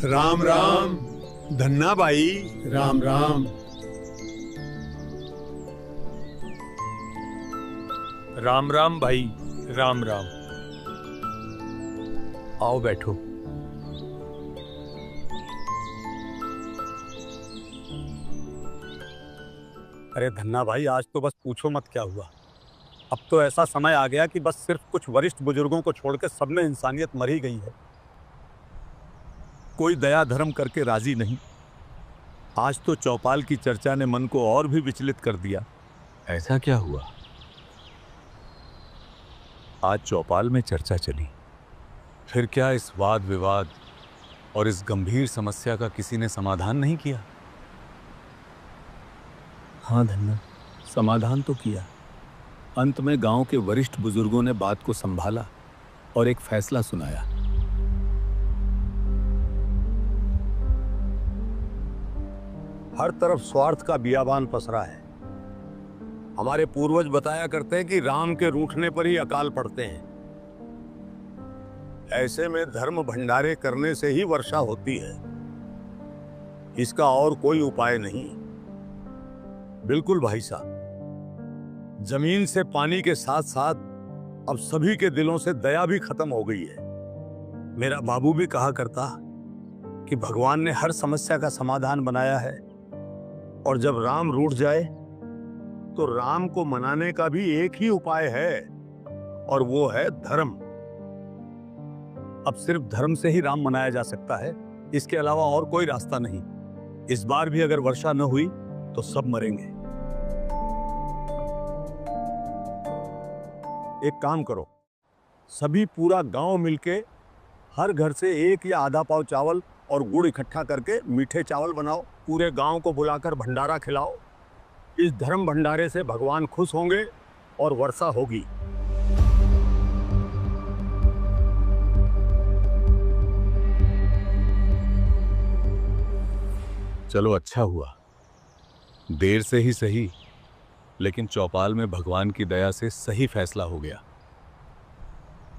राम राम धन्ना भाई। राम राम। राम राम भाई, राम राम। आओ बैठो। अरे धन्ना भाई, आज तो बस पूछो मत क्या हुआ। अब तो ऐसा समय आ गया कि बस सिर्फ कुछ वरिष्ठ बुजुर्गों को छोड़कर सब में इंसानियत मर ही गई है। कोई दया धर्म करके राजी नहीं। आज तो चौपाल की चर्चा ने मन को और भी विचलित कर दिया। ऐसा क्या हुआ? आज चौपाल में चर्चा चली, फिर क्या इस वाद विवाद और इस गंभीर समस्या का किसी ने समाधान नहीं किया? हाँ धन्ना, समाधान तो किया। अंत में गांव के वरिष्ठ बुजुर्गों ने बात को संभाला और एक फैसला सुनाया। हर तरफ स्वार्थ का बियाबान पसरा है। हमारे पूर्वज बताया करते हैं कि राम के रूठने पर ही अकाल पड़ते हैं। ऐसे में धर्म भंडारे करने से ही वर्षा होती है, इसका और कोई उपाय नहीं। बिल्कुल भाई साहब, जमीन से पानी के साथ साथ अब सभी के दिलों से दया भी खत्म हो गई है। मेरा बाबू भी कहा करता कि भगवान ने हर समस्या का समाधान बनाया है, और जब राम रूठ जाए तो राम को मनाने का भी एक ही उपाय है, और वो है धर्म। अब सिर्फ धर्म से ही राम मनाया जा सकता है, इसके अलावा और कोई रास्ता नहीं। इस बार भी अगर वर्षा न हुई तो सब मरेंगे। एक काम करो, सभी पूरा गांव मिलके हर घर से एक या आधा पाव चावल और गुड़ इकट्ठा करके मीठे चावल बनाओ, पूरे गांव को बुलाकर भंडारा खिलाओ। इस धर्म भंडारे से भगवान खुश होंगे और वर्षा होगी। चलो अच्छा हुआ, देर से ही सही, लेकिन चौपाल में भगवान की दया से सही फैसला हो गया।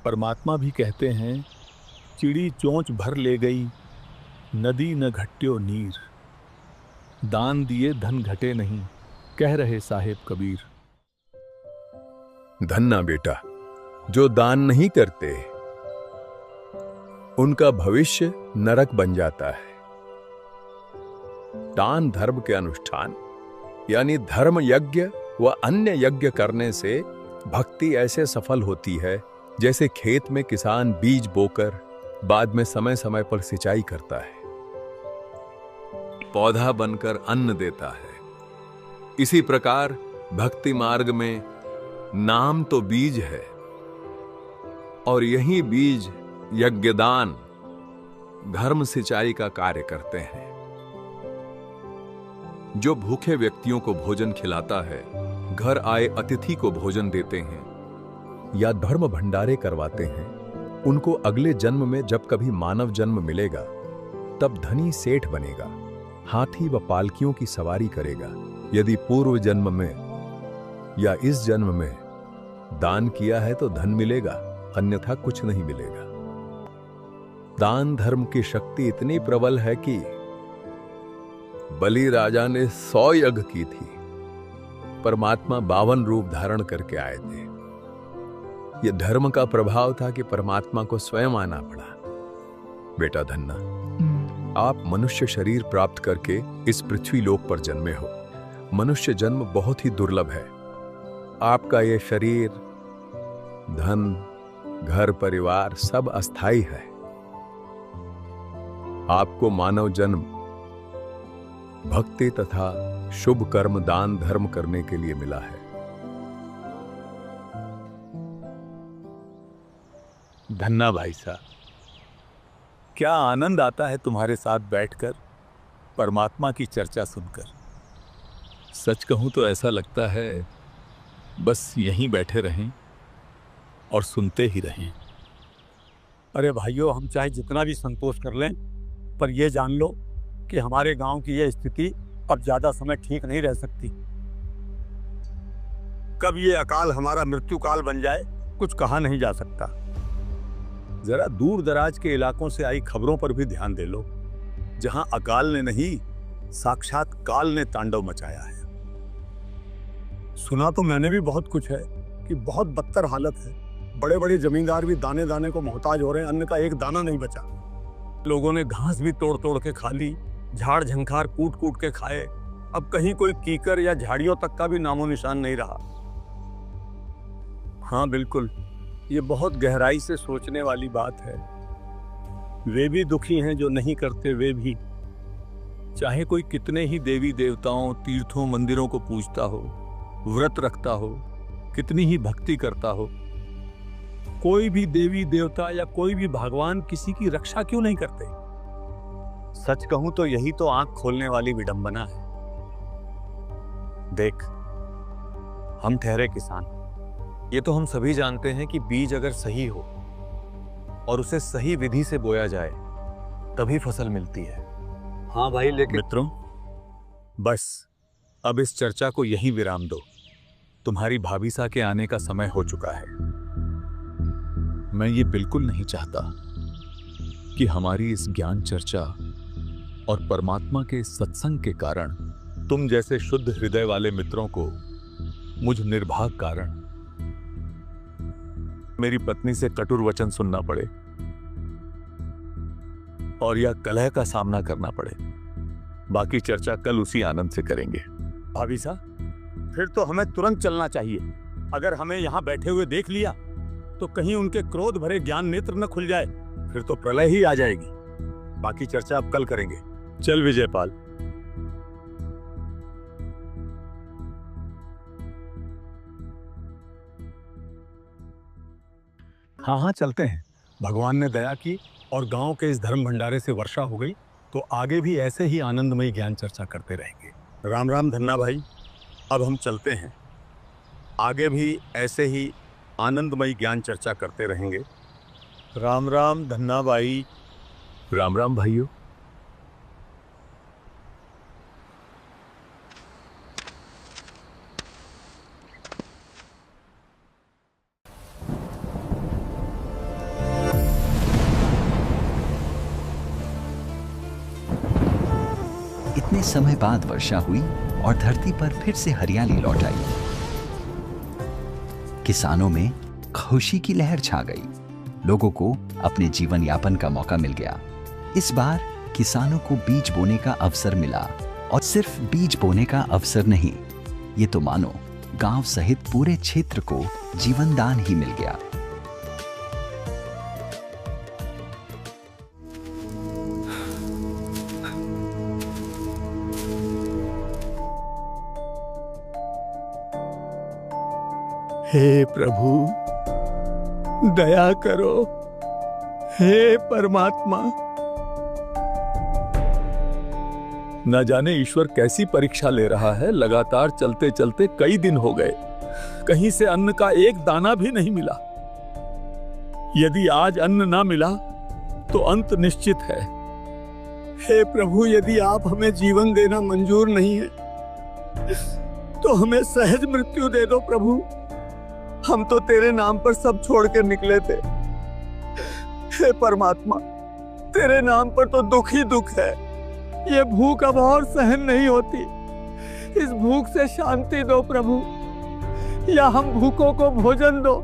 परमात्मा भी कहते हैं, चिड़ी चोंच भर ले गई, नदी न घट्यो नीर, दान दिए धन घटे नहीं, कह रहे साहेब कबीर। धन्ना बेटा, जो दान नहीं करते उनका भविष्य नरक बन जाता है। दान धर्म के अनुष्ठान यानी धर्म यज्ञ व अन्य यज्ञ करने से भक्ति ऐसे सफल होती है जैसे खेत में किसान बीज बोकर बाद में समय समय पर सिंचाई करता है, पौधा बनकर अन्न देता है। इसी प्रकार भक्ति मार्ग में नाम तो बीज है, और यही बीज यज्ञदान धर्म सिंचाई का कार्य करते हैं। जो भूखे व्यक्तियों को भोजन खिलाता है, घर आए अतिथि को भोजन देते हैं या धर्म भंडारे करवाते हैं, उनको अगले जन्म में जब कभी मानव जन्म मिलेगा तब धनी सेठ बनेगा, हाथी व पालकियों की सवारी करेगा। यदि पूर्व जन्म में या इस जन्म में दान किया है तो धन मिलेगा, अन्यथा कुछ नहीं मिलेगा। दान धर्म की शक्ति इतनी प्रबल है कि बलि राजा ने 100 यज्ञ की थी, परमात्मा 52 रूप धारण करके आए थे। यह धर्म का प्रभाव था कि परमात्मा को स्वयं आना पड़ा। बेटा धन्ना, आप मनुष्य शरीर प्राप्त करके इस पृथ्वी लोक पर जन्मे हो। मनुष्य जन्म बहुत ही दुर्लभ है। आपका यह शरीर, धन, घर परिवार सब अस्थाई है। आपको मानव जन्म भक्ति तथा शुभ कर्म दान धर्म करने के लिए मिला है। धन्ना भाई साहब, क्या आनंद आता है तुम्हारे साथ बैठकर परमात्मा की चर्चा सुनकर। सच कहूं तो ऐसा लगता है बस यहीं बैठे रहें और सुनते ही रहें। अरे भाइयों, हम चाहे जितना भी संतोष कर लें, पर यह जान लो कि हमारे गांव की यह स्थिति अब ज्यादा समय ठीक नहीं रह सकती। कब ये अकाल हमारा मृत्यु काल बन जाए, कुछ कहा नहीं जा सकता। जरा दूर दराज के इलाकों से आई खबरों पर भी ध्यान दे लो, जहां अकाल ने नहीं साक्षात काल ने तांडव मचाया है। सुना तो मैंने भी बहुत कुछ है कि बहुत बदतर हालत है। बड़े बड़े जमींदार भी दाने दाने को मोहताज हो रहे हैं, अन्न का एक दाना नहीं बचा। लोगों ने घास भी तोड़ तोड़ के खा ली, झाड़ झंखार कूट कूट के खाए, अब कहीं कोई कीकर या झाड़ियों तक का भी नामो निशान नहीं रहा। हाँ बिल्कुल, ये बहुत गहराई से सोचने वाली बात है। वे भी दुखी हैं जो नहीं करते, वे भी। चाहे कोई कितने ही देवी देवताओं, तीर्थों, मंदिरों को पूजता हो, व्रत रखता हो, कितनी ही भक्ति करता हो, कोई भी देवी देवता या कोई भी भगवान किसी की रक्षा क्यों नहीं करते? सच कहूं तो यही तो आंख खोलने वाली विडंबना है। देख, हम ठहरे किसान, ये तो हम सभी जानते हैं कि बीज अगर सही हो और उसे सही विधि से बोया जाए तभी फसल मिलती है। हाँ भाई, लेकिन मित्रों, बस अब इस चर्चा को यहीं विराम दो। तुम्हारी भाभीसा के आने का समय हो चुका है। मैं ये बिल्कुल नहीं चाहता कि हमारी इस ज्ञान चर्चा और परमात्मा के सत्संग के कारण तुम जैसे शुद्ध हृदय वाले मित्रों को मुझ निर्भाग कारण मेरी पत्नी से कटुर वचन सुनना पड़े और या कलह का सामना करना पड़े। बाकी चर्चा कल उसी आनंद से करेंगे। भाभी साहब, फिर तो हमें तुरंत चलना चाहिए। अगर हमें यहाँ बैठे हुए देख लिया तो कहीं उनके क्रोध भरे ज्ञान नेत्र न खुल जाए, फिर तो प्रलय ही आ जाएगी। बाकी चर्चा अब कल करेंगे। चल विजयपाल। हाँ हाँ, चलते हैं। भगवान ने दया की और गांव के इस धर्म भंडारे से वर्षा हो गई तो आगे भी ऐसे ही आनंदमयी ज्ञान चर्चा करते रहेंगे। राम राम धन्ना भाई, अब हम चलते हैं। आगे भी ऐसे ही आनंदमयी ज्ञान चर्चा करते रहेंगे। राम राम धन्ना भाई। राम राम भाइयों। इतने समय बाद वर्षा हुई और धरती पर फिर से हरियाली लौट आई। किसानों में खुशी की लहर छा गई। लोगों को अपने जीवन यापन का मौका मिल गया। इस बार किसानों को बीज बोने का अवसर मिला, और सिर्फ बीज बोने का अवसर नहीं, ये तो मानो गांव सहित पूरे क्षेत्र को जीवन दान ही मिल गया। हे प्रभु, दया करो। हे परमात्मा। न जाने ईश्वर कैसी परीक्षा ले रहा है। लगातार चलते चलते कई दिन हो गए, कहीं से अन्न का एक दाना भी नहीं मिला। यदि आज अन्न ना मिला तो अंत निश्चित है। हे प्रभु, यदि आप हमें जीवन देना मंजूर नहीं है तो हमें सहज मृत्यु दे दो प्रभु। हम तो तेरे नाम पर सब छोड़ कर निकले थे। हे परमात्मा, तेरे नाम पर तो दुख ही दुख है। ये भूख अब और सहन नहीं होती। इस भूख से शांति दो प्रभु, या हम भूखों को भोजन दो।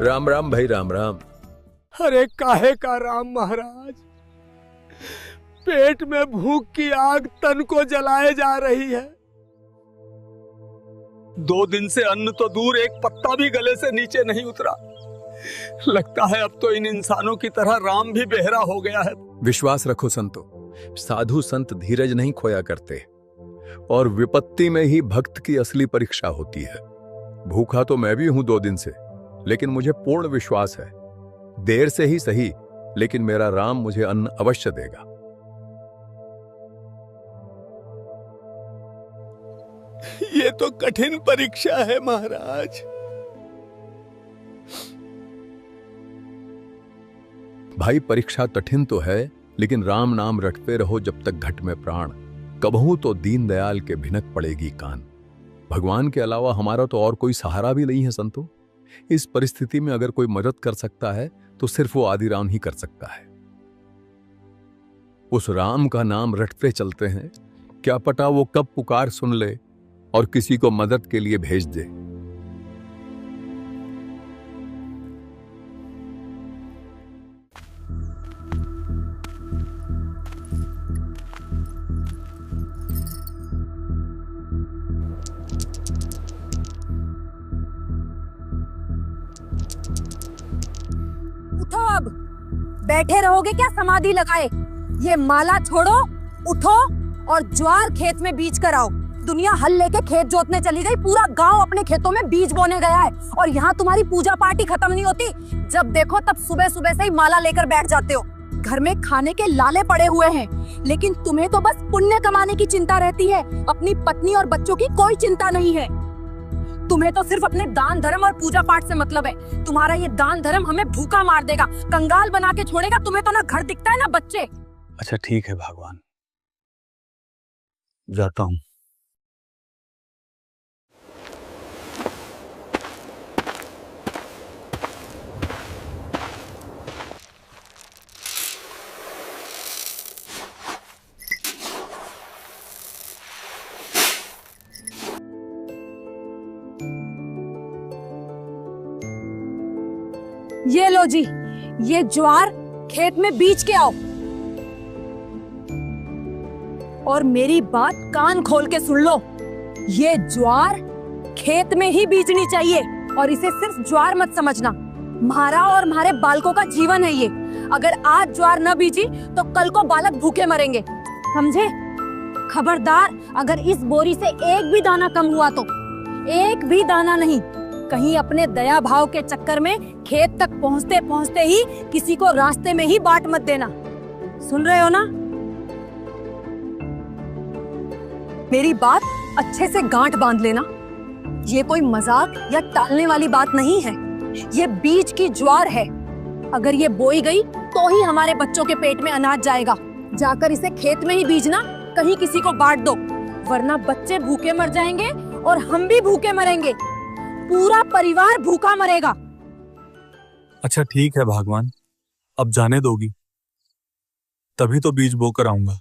राम राम भाई, राम राम। अरे काहे का राम महाराज, पेट में भूख की आग तन को जलाए जा रही है। 2 दिन से अन्न तो दूर, एक पत्ता भी गले से नीचे नहीं उतरा। लगता है अब तो इन इंसानों की तरह राम भी बेहरा हो गया है। विश्वास रखो संतो, साधु संत धीरज नहीं खोया करते और विपत्ति में ही भक्त की असली परीक्षा होती है। भूखा तो मैं भी हूं 2 दिन से, लेकिन मुझे पूर्ण विश्वास है, देर से ही सही, लेकिन मेरा राम मुझे अन्न अवश्य देगा। ये तो कठिन परीक्षा है महाराज। भाई परीक्षा कठिन तो है, लेकिन राम नाम रटते रहो जब तक घट में प्राण, कबहू तो दीनदयाल के भिनक पड़ेगी कान। भगवान के अलावा हमारा तो और कोई सहारा भी नहीं है संतो। इस परिस्थिति में अगर कोई मदद कर सकता है तो सिर्फ वो आदि राम ही कर सकता है। उस राम का नाम रटते चलते हैं, क्या पता वो कब पुकार सुन ले और किसी को मदद के लिए भेज दे। उठो अब, बैठे रहोगे क्या समाधि लगाए? ये माला छोड़ो, उठो और ज्वार खेत में बीज कर आओ। दुनिया हल लेके खेत जोतने चली गई, पूरा गांव अपने खेतों में बीज बोने गया है और यहाँ तुम्हारी पूजा पार्टी खत्म नहीं होती। जब देखो तब सुबह सुबह से ही माला लेकर बैठ जाते हो। घर में खाने के लाले पड़े हुए हैं, लेकिन तुम्हें तो बस पुण्य कमाने की चिंता रहती है, अपनी पत्नी और बच्चों की कोई चिंता नहीं है। तुम्हें तो सिर्फ अपने दान धर्म और पूजा पाठ से मतलब है। तुम्हारा ये दान धर्म हमें भूखा मार देगा, कंगाल बना के छोड़ेगा। तुम्हें तो ना घर दिखता है ना बच्चे। अच्छा ठीक है भगवान, जाता हूँ। ये लो जी, ये ज्वार खेत में बीज के आओ। और मेरी बात कान खोल के सुन लो, ये ज्वार खेत में ही बीजनी चाहिए और इसे सिर्फ ज्वार मत समझना। हमारा और हमारे बालकों का जीवन है ये। अगर आज ज्वार न बीजी तो कल को बालक भूखे मरेंगे, समझे? खबरदार, अगर इस बोरी से एक भी दाना कम हुआ तो, एक भी दाना नहीं, कहीं अपने दया भाव के चक्कर में खेत तक पहुंचते पहुंचते ही किसी को रास्ते में ही बांट मत देना। सुन रहे हो ना? मेरी बात अच्छे से गांठ बांध लेना। ये कोई मजाक या टालने वाली बात नहीं है। ये बीज की ज्वार है। अगर ये बोई गई तो ही हमारे बच्चों के पेट में अनाज जाएगा। जाकर इसे खेत में ही बीजना, कहीं किसी को बांट दो, वरना बच्चे भूखे मर जाएंगे और हम भी भूखे मरेंगे। पूरा परिवार भूखा मरेगा। अच्छा ठीक है भगवान, अब जाने दोगी? तभी तो बीज बोकर आऊंगा।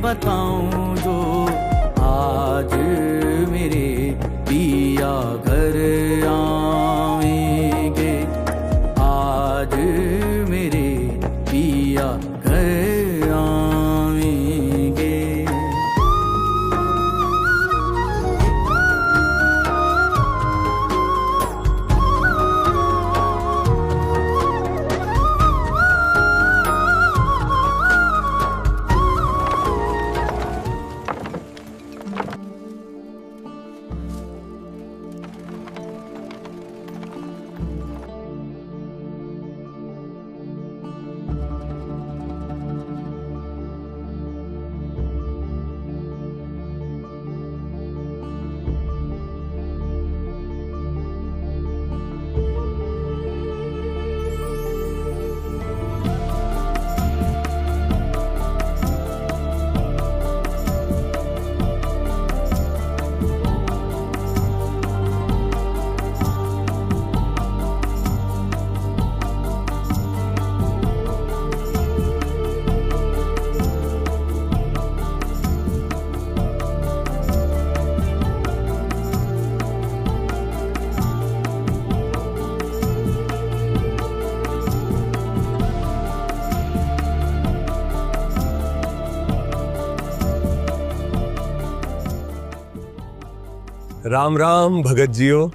बताऊं जो आज मेरे पिया घर आएंगे, आज मेरे पिया घर आएंगे। राम राम भगत जियो।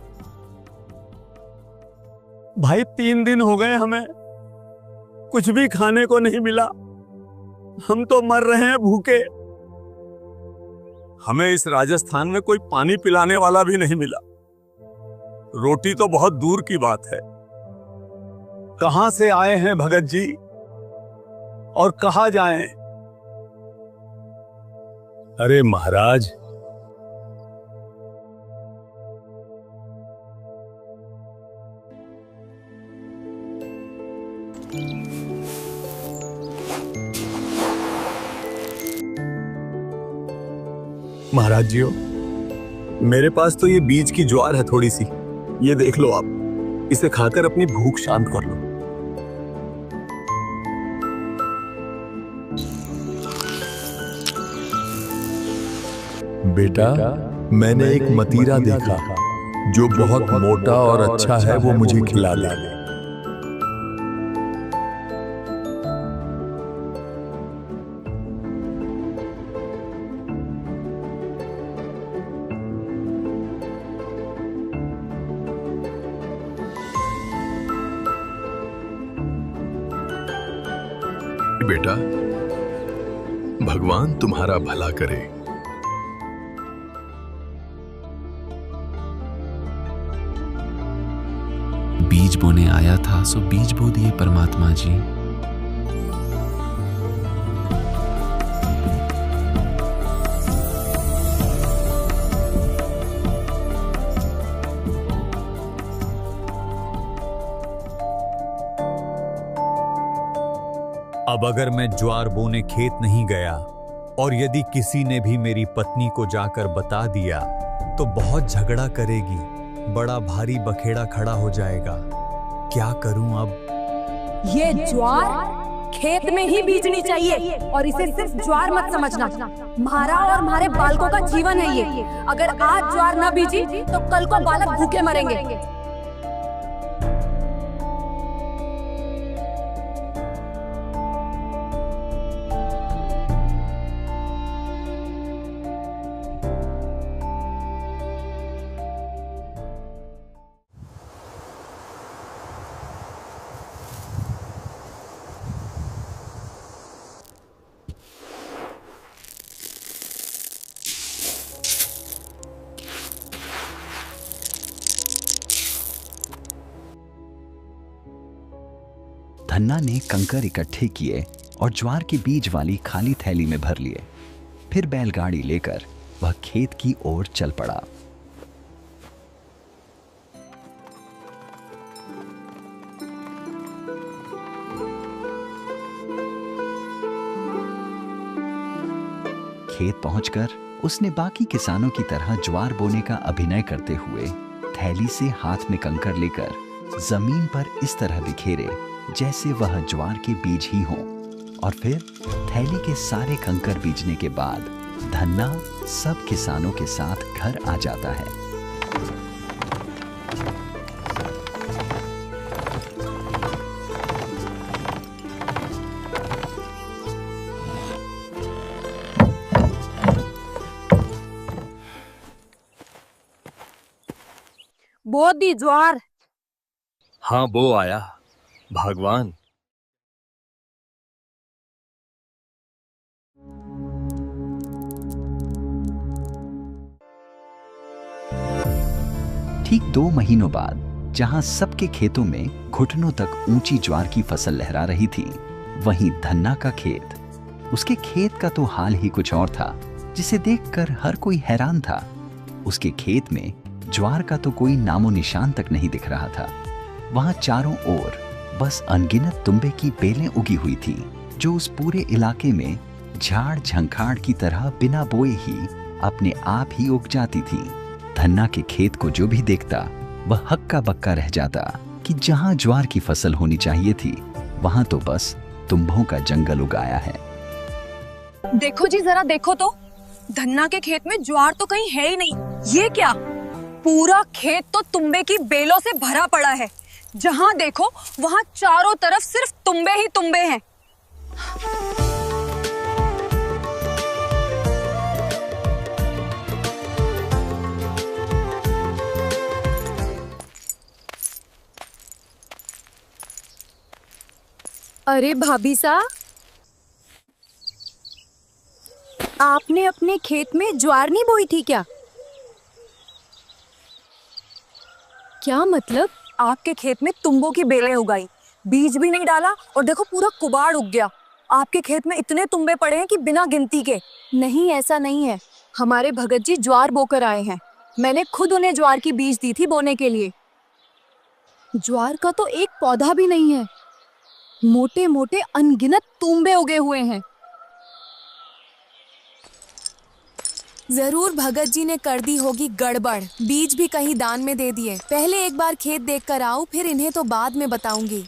भाई 3 दिन हो गए, हमें कुछ भी खाने को नहीं मिला। हम तो मर रहे हैं भूखे। हमें इस राजस्थान में कोई पानी पिलाने वाला भी नहीं मिला। रोटी तो बहुत दूर की बात है। कहां से आए हैं भगत जी और कहां जाएं? अरे महाराज, महाराज जियो, मेरे पास तो ये बीज की ज्वार है थोड़ी सी, ये देख लो आप, इसे खाकर अपनी भूख शांत कर लो। बेटा, मैंने एक मतीरा देखा जो बहुत मोटा और अच्छा है, वो मुझे खिला दे। बेटा, भगवान तुम्हारा भला करे। बीज बोने आया था सो बीज बो दिए परमात्मा जी। अब अगर मैं ज्वार बोने खेत नहीं गया और यदि किसी ने भी मेरी पत्नी को जाकर बता दिया तो बहुत झगड़ा करेगी, बड़ा भारी बखेड़ा खड़ा हो जाएगा। क्या करूं अब? ये ज्वार खेत में ही बीजनी चाहिए और इसे सिर्फ ज्वार मत समझना। हमारा और हमारे बालकों का जीवन है ये। अगर आज ज्वार न बीजी तो कल को बालक भूखे मरेंगे। धन्ना ने कंकर इकट्ठे किए और ज्वार के बीज वाली खाली थैली में भर लिए। फिर बैलगाड़ी लेकर वह खेत की ओर चल पड़ा। खेत पहुंचकर उसने बाकी किसानों की तरह ज्वार बोने का अभिनय करते हुए थैली से हाथ में कंकर लेकर जमीन पर इस तरह बिखेरे जैसे वह ज्वार के बीज ही हों, और फिर थैली के सारे कंकर बीजने के बाद धन्ना सब किसानों के साथ घर आ जाता है। बो दी ज्वार। हाँ, बो आया भगवान। ठीक 2 महीनों बाद जहां सबके खेतों में घुटनों तक ऊंची ज्वार की फसल लहरा रही थी, वहीं धन्ना का खेत, उसके खेत का तो हाल ही कुछ और था, जिसे देखकर हर कोई हैरान था। उसके खेत में ज्वार का तो कोई नामो निशान तक नहीं दिख रहा था। वहां चारों ओर बस अनगिनत तुंबे की बेलें उगी हुई थी, जो उस पूरे इलाके में झाड़ झंखाड़ की तरह बिना बोए ही अपने आप ही उग जाती थी। धन्ना के खेत को जो भी देखता वह हक्का बक्का रह जाता कि जहां ज्वार की फसल होनी चाहिए थी, वहां तो बस तुम्बों का जंगल उगाया है। देखो जी, जरा देखो तो, धन्ना के खेत में ज्वार तो कहीं है ही नहीं। ये क्या, पूरा खेत तो तुम्बे की बेलों से भरा पड़ा है। जहां देखो वहां चारों तरफ सिर्फ तुम्बे ही तुम्बे हैं। अरे भाभी सा, आपने अपने खेत में ज्वार नहीं बोई थी क्या? क्या मतलब? आपके खेत में तुम्बों की बेलें उगाई, बीज भी नहीं डाला और देखो पूरा कुबाड़ उग गया। आपके खेत में इतने तुम्बे पड़े हैं कि बिना गिनती के। नहीं, ऐसा नहीं है। हमारे भगत जी ज्वार बोकर आए हैं। मैंने खुद उन्हें ज्वार की बीज दी थी बोने के लिए। ज्वार का तो एक पौधा भी नहीं है, मोटे मोटे अनगिनत तुम्बे उगे हुए हैं। जरूर भगत जी ने कर दी होगी गड़बड़, बीज भी कहीं दान में दे दिए। पहले एक बार खेत देख कर आऊं, फिर इन्हें तो बाद में बताऊंगी।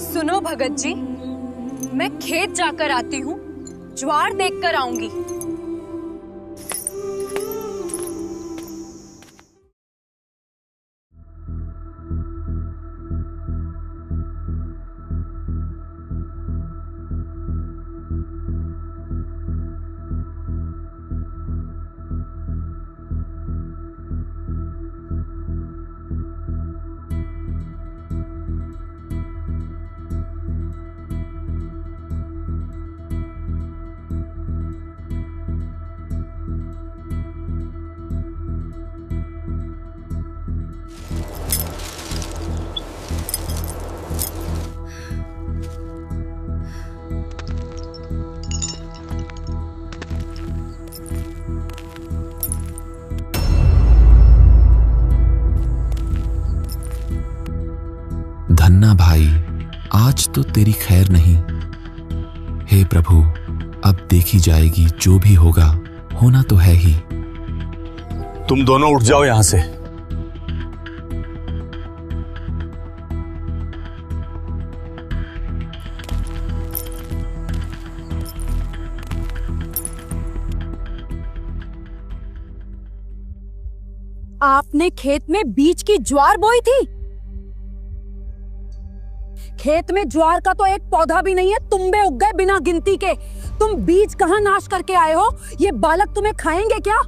सुनो भगत जी, मैं खेत जाकर आती हूँ, ज्वार देखकर आऊंगी। धन्ना भाई, आज तो तेरी खैर नहीं। हे प्रभु, अब देखी जाएगी, जो भी होगा होना तो है ही। तुम दोनों उठ जाओ यहां से। आपने खेत में बीज की ज्वार बोई थी? खेत में ज्वार का तो एक पौधा भी नहीं है, तुम्बे उग गए बिना गिनती के। तुम बीज कहां नाश करके आए हो? ये बालक तुम्हें खाएंगे क्या?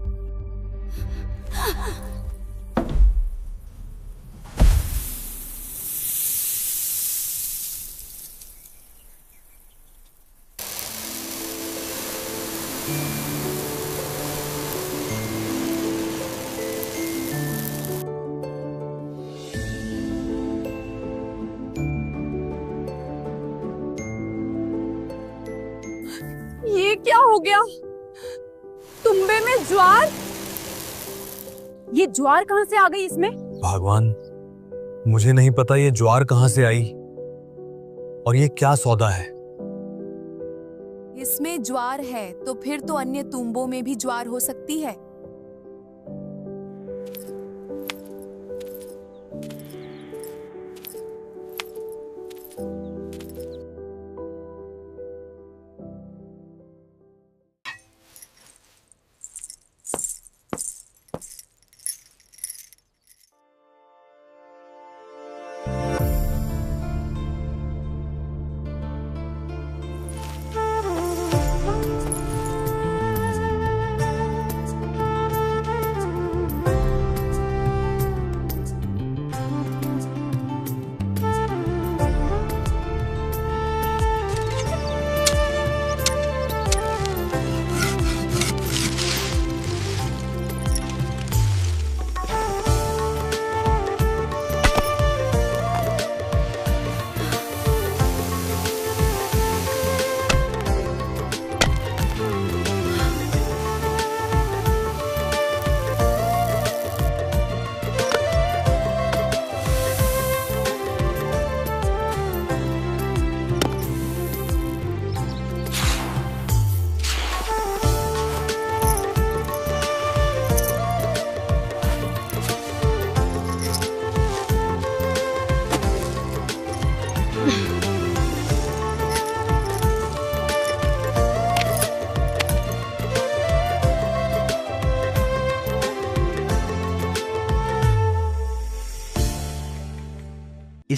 ये क्या हो गया? तुम्बे में ज्वार? ये ज्वार कहां से आ गई इसमें? भगवान, मुझे नहीं पता ये ज्वार कहां से आई और ये क्या सौदा है। इसमें ज्वार है तो फिर तो अन्य तुम्बों में भी ज्वार हो सकती है।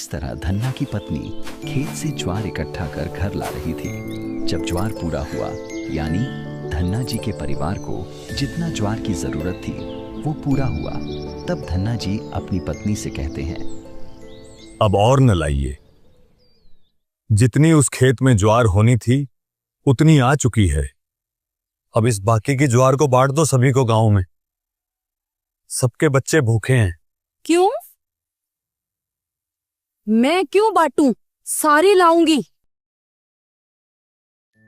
इस तरह धन्ना की पत्नी खेत से ज्वार इकट्ठा कर घर ला रही थी। जब ज्वार पूरा हुआ, यानी धन्ना जी के परिवार को जितना ज्वार की जरूरत थी वो पूरा हुआ, तब धन्ना जी अपनी पत्नी से कहते हैं, अब और न लाइए। जितनी उस खेत में ज्वार होनी थी उतनी आ चुकी है। अब इस बाकी की ज्वार को बांट दो सभी को गांव में। सबके बच्चे भूखे हैं। क्यों? मैं क्यों बांटूं? सारी लाऊंगी।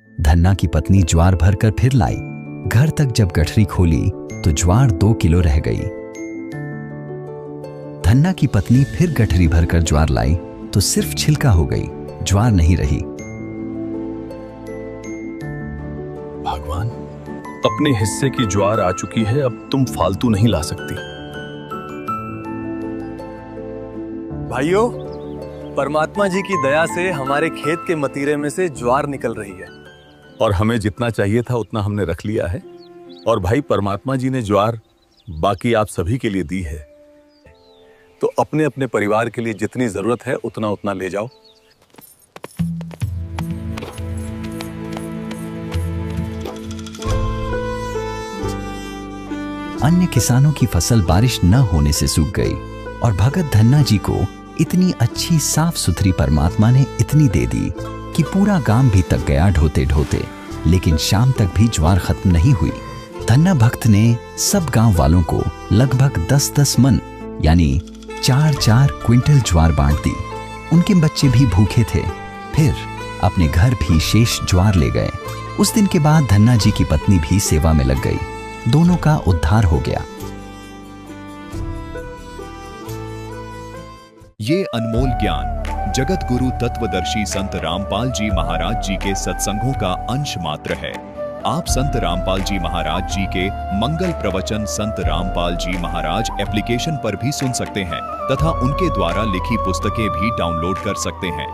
धन्ना की पत्नी ज्वार भरकर फिर लाई। घर तक जब गठरी खोली तो ज्वार 2 किलो रह गई। धन्ना की पत्नी फिर गठरी भरकर ज्वार लाई तो सिर्फ छिलका हो गई, ज्वार नहीं रही। भगवान, अपने हिस्से की ज्वार आ चुकी है, अब तुम फालतू नहीं ला सकती। भाइयों, परमात्मा जी की दया से हमारे खेत के मतीरे में से ज्वार निकल रही है। और हमें जितना चाहिए था उतना हमने रख लिया है। और भाई, परमात्मा जी ने ज्वार बाकी आप सभी के लिए दी है, तो अपने अपने परिवार के लिए जितनी जरूरत है उतना उतना ले जाओ। अन्य किसानों की फसल बारिश न होने से सूख गई और भगत धन्ना जी को इतनी अच्छी साफ सुथरी परमात्मा ने इतनी दे दी कि पूरा गांव भी तक गया ढोते ढोते, लेकिन शाम तक भी ज्वार खत्म नहीं हुई। धन्ना भक्त ने सब गांव वालों को लगभग 10-10 मन यानी 4-4 क्विंटल ज्वार बांट दी। उनके बच्चे भी भूखे थे। फिर अपने घर भी शेष ज्वार ले गए। उस दिन के बाद धन्ना जी की पत्नी भी सेवा में लग गई। दोनों का उद्धार हो गया। ये अनमोल ज्ञान जगत गुरु तत्वदर्शी संत रामपाल जी महाराज जी के सत्संगों का अंश मात्र है। आप संत रामपाल जी महाराज जी के मंगल प्रवचन संत रामपाल जी महाराज एप्लीकेशन पर भी सुन सकते हैं तथा उनके द्वारा लिखी पुस्तकें भी डाउनलोड कर सकते हैं।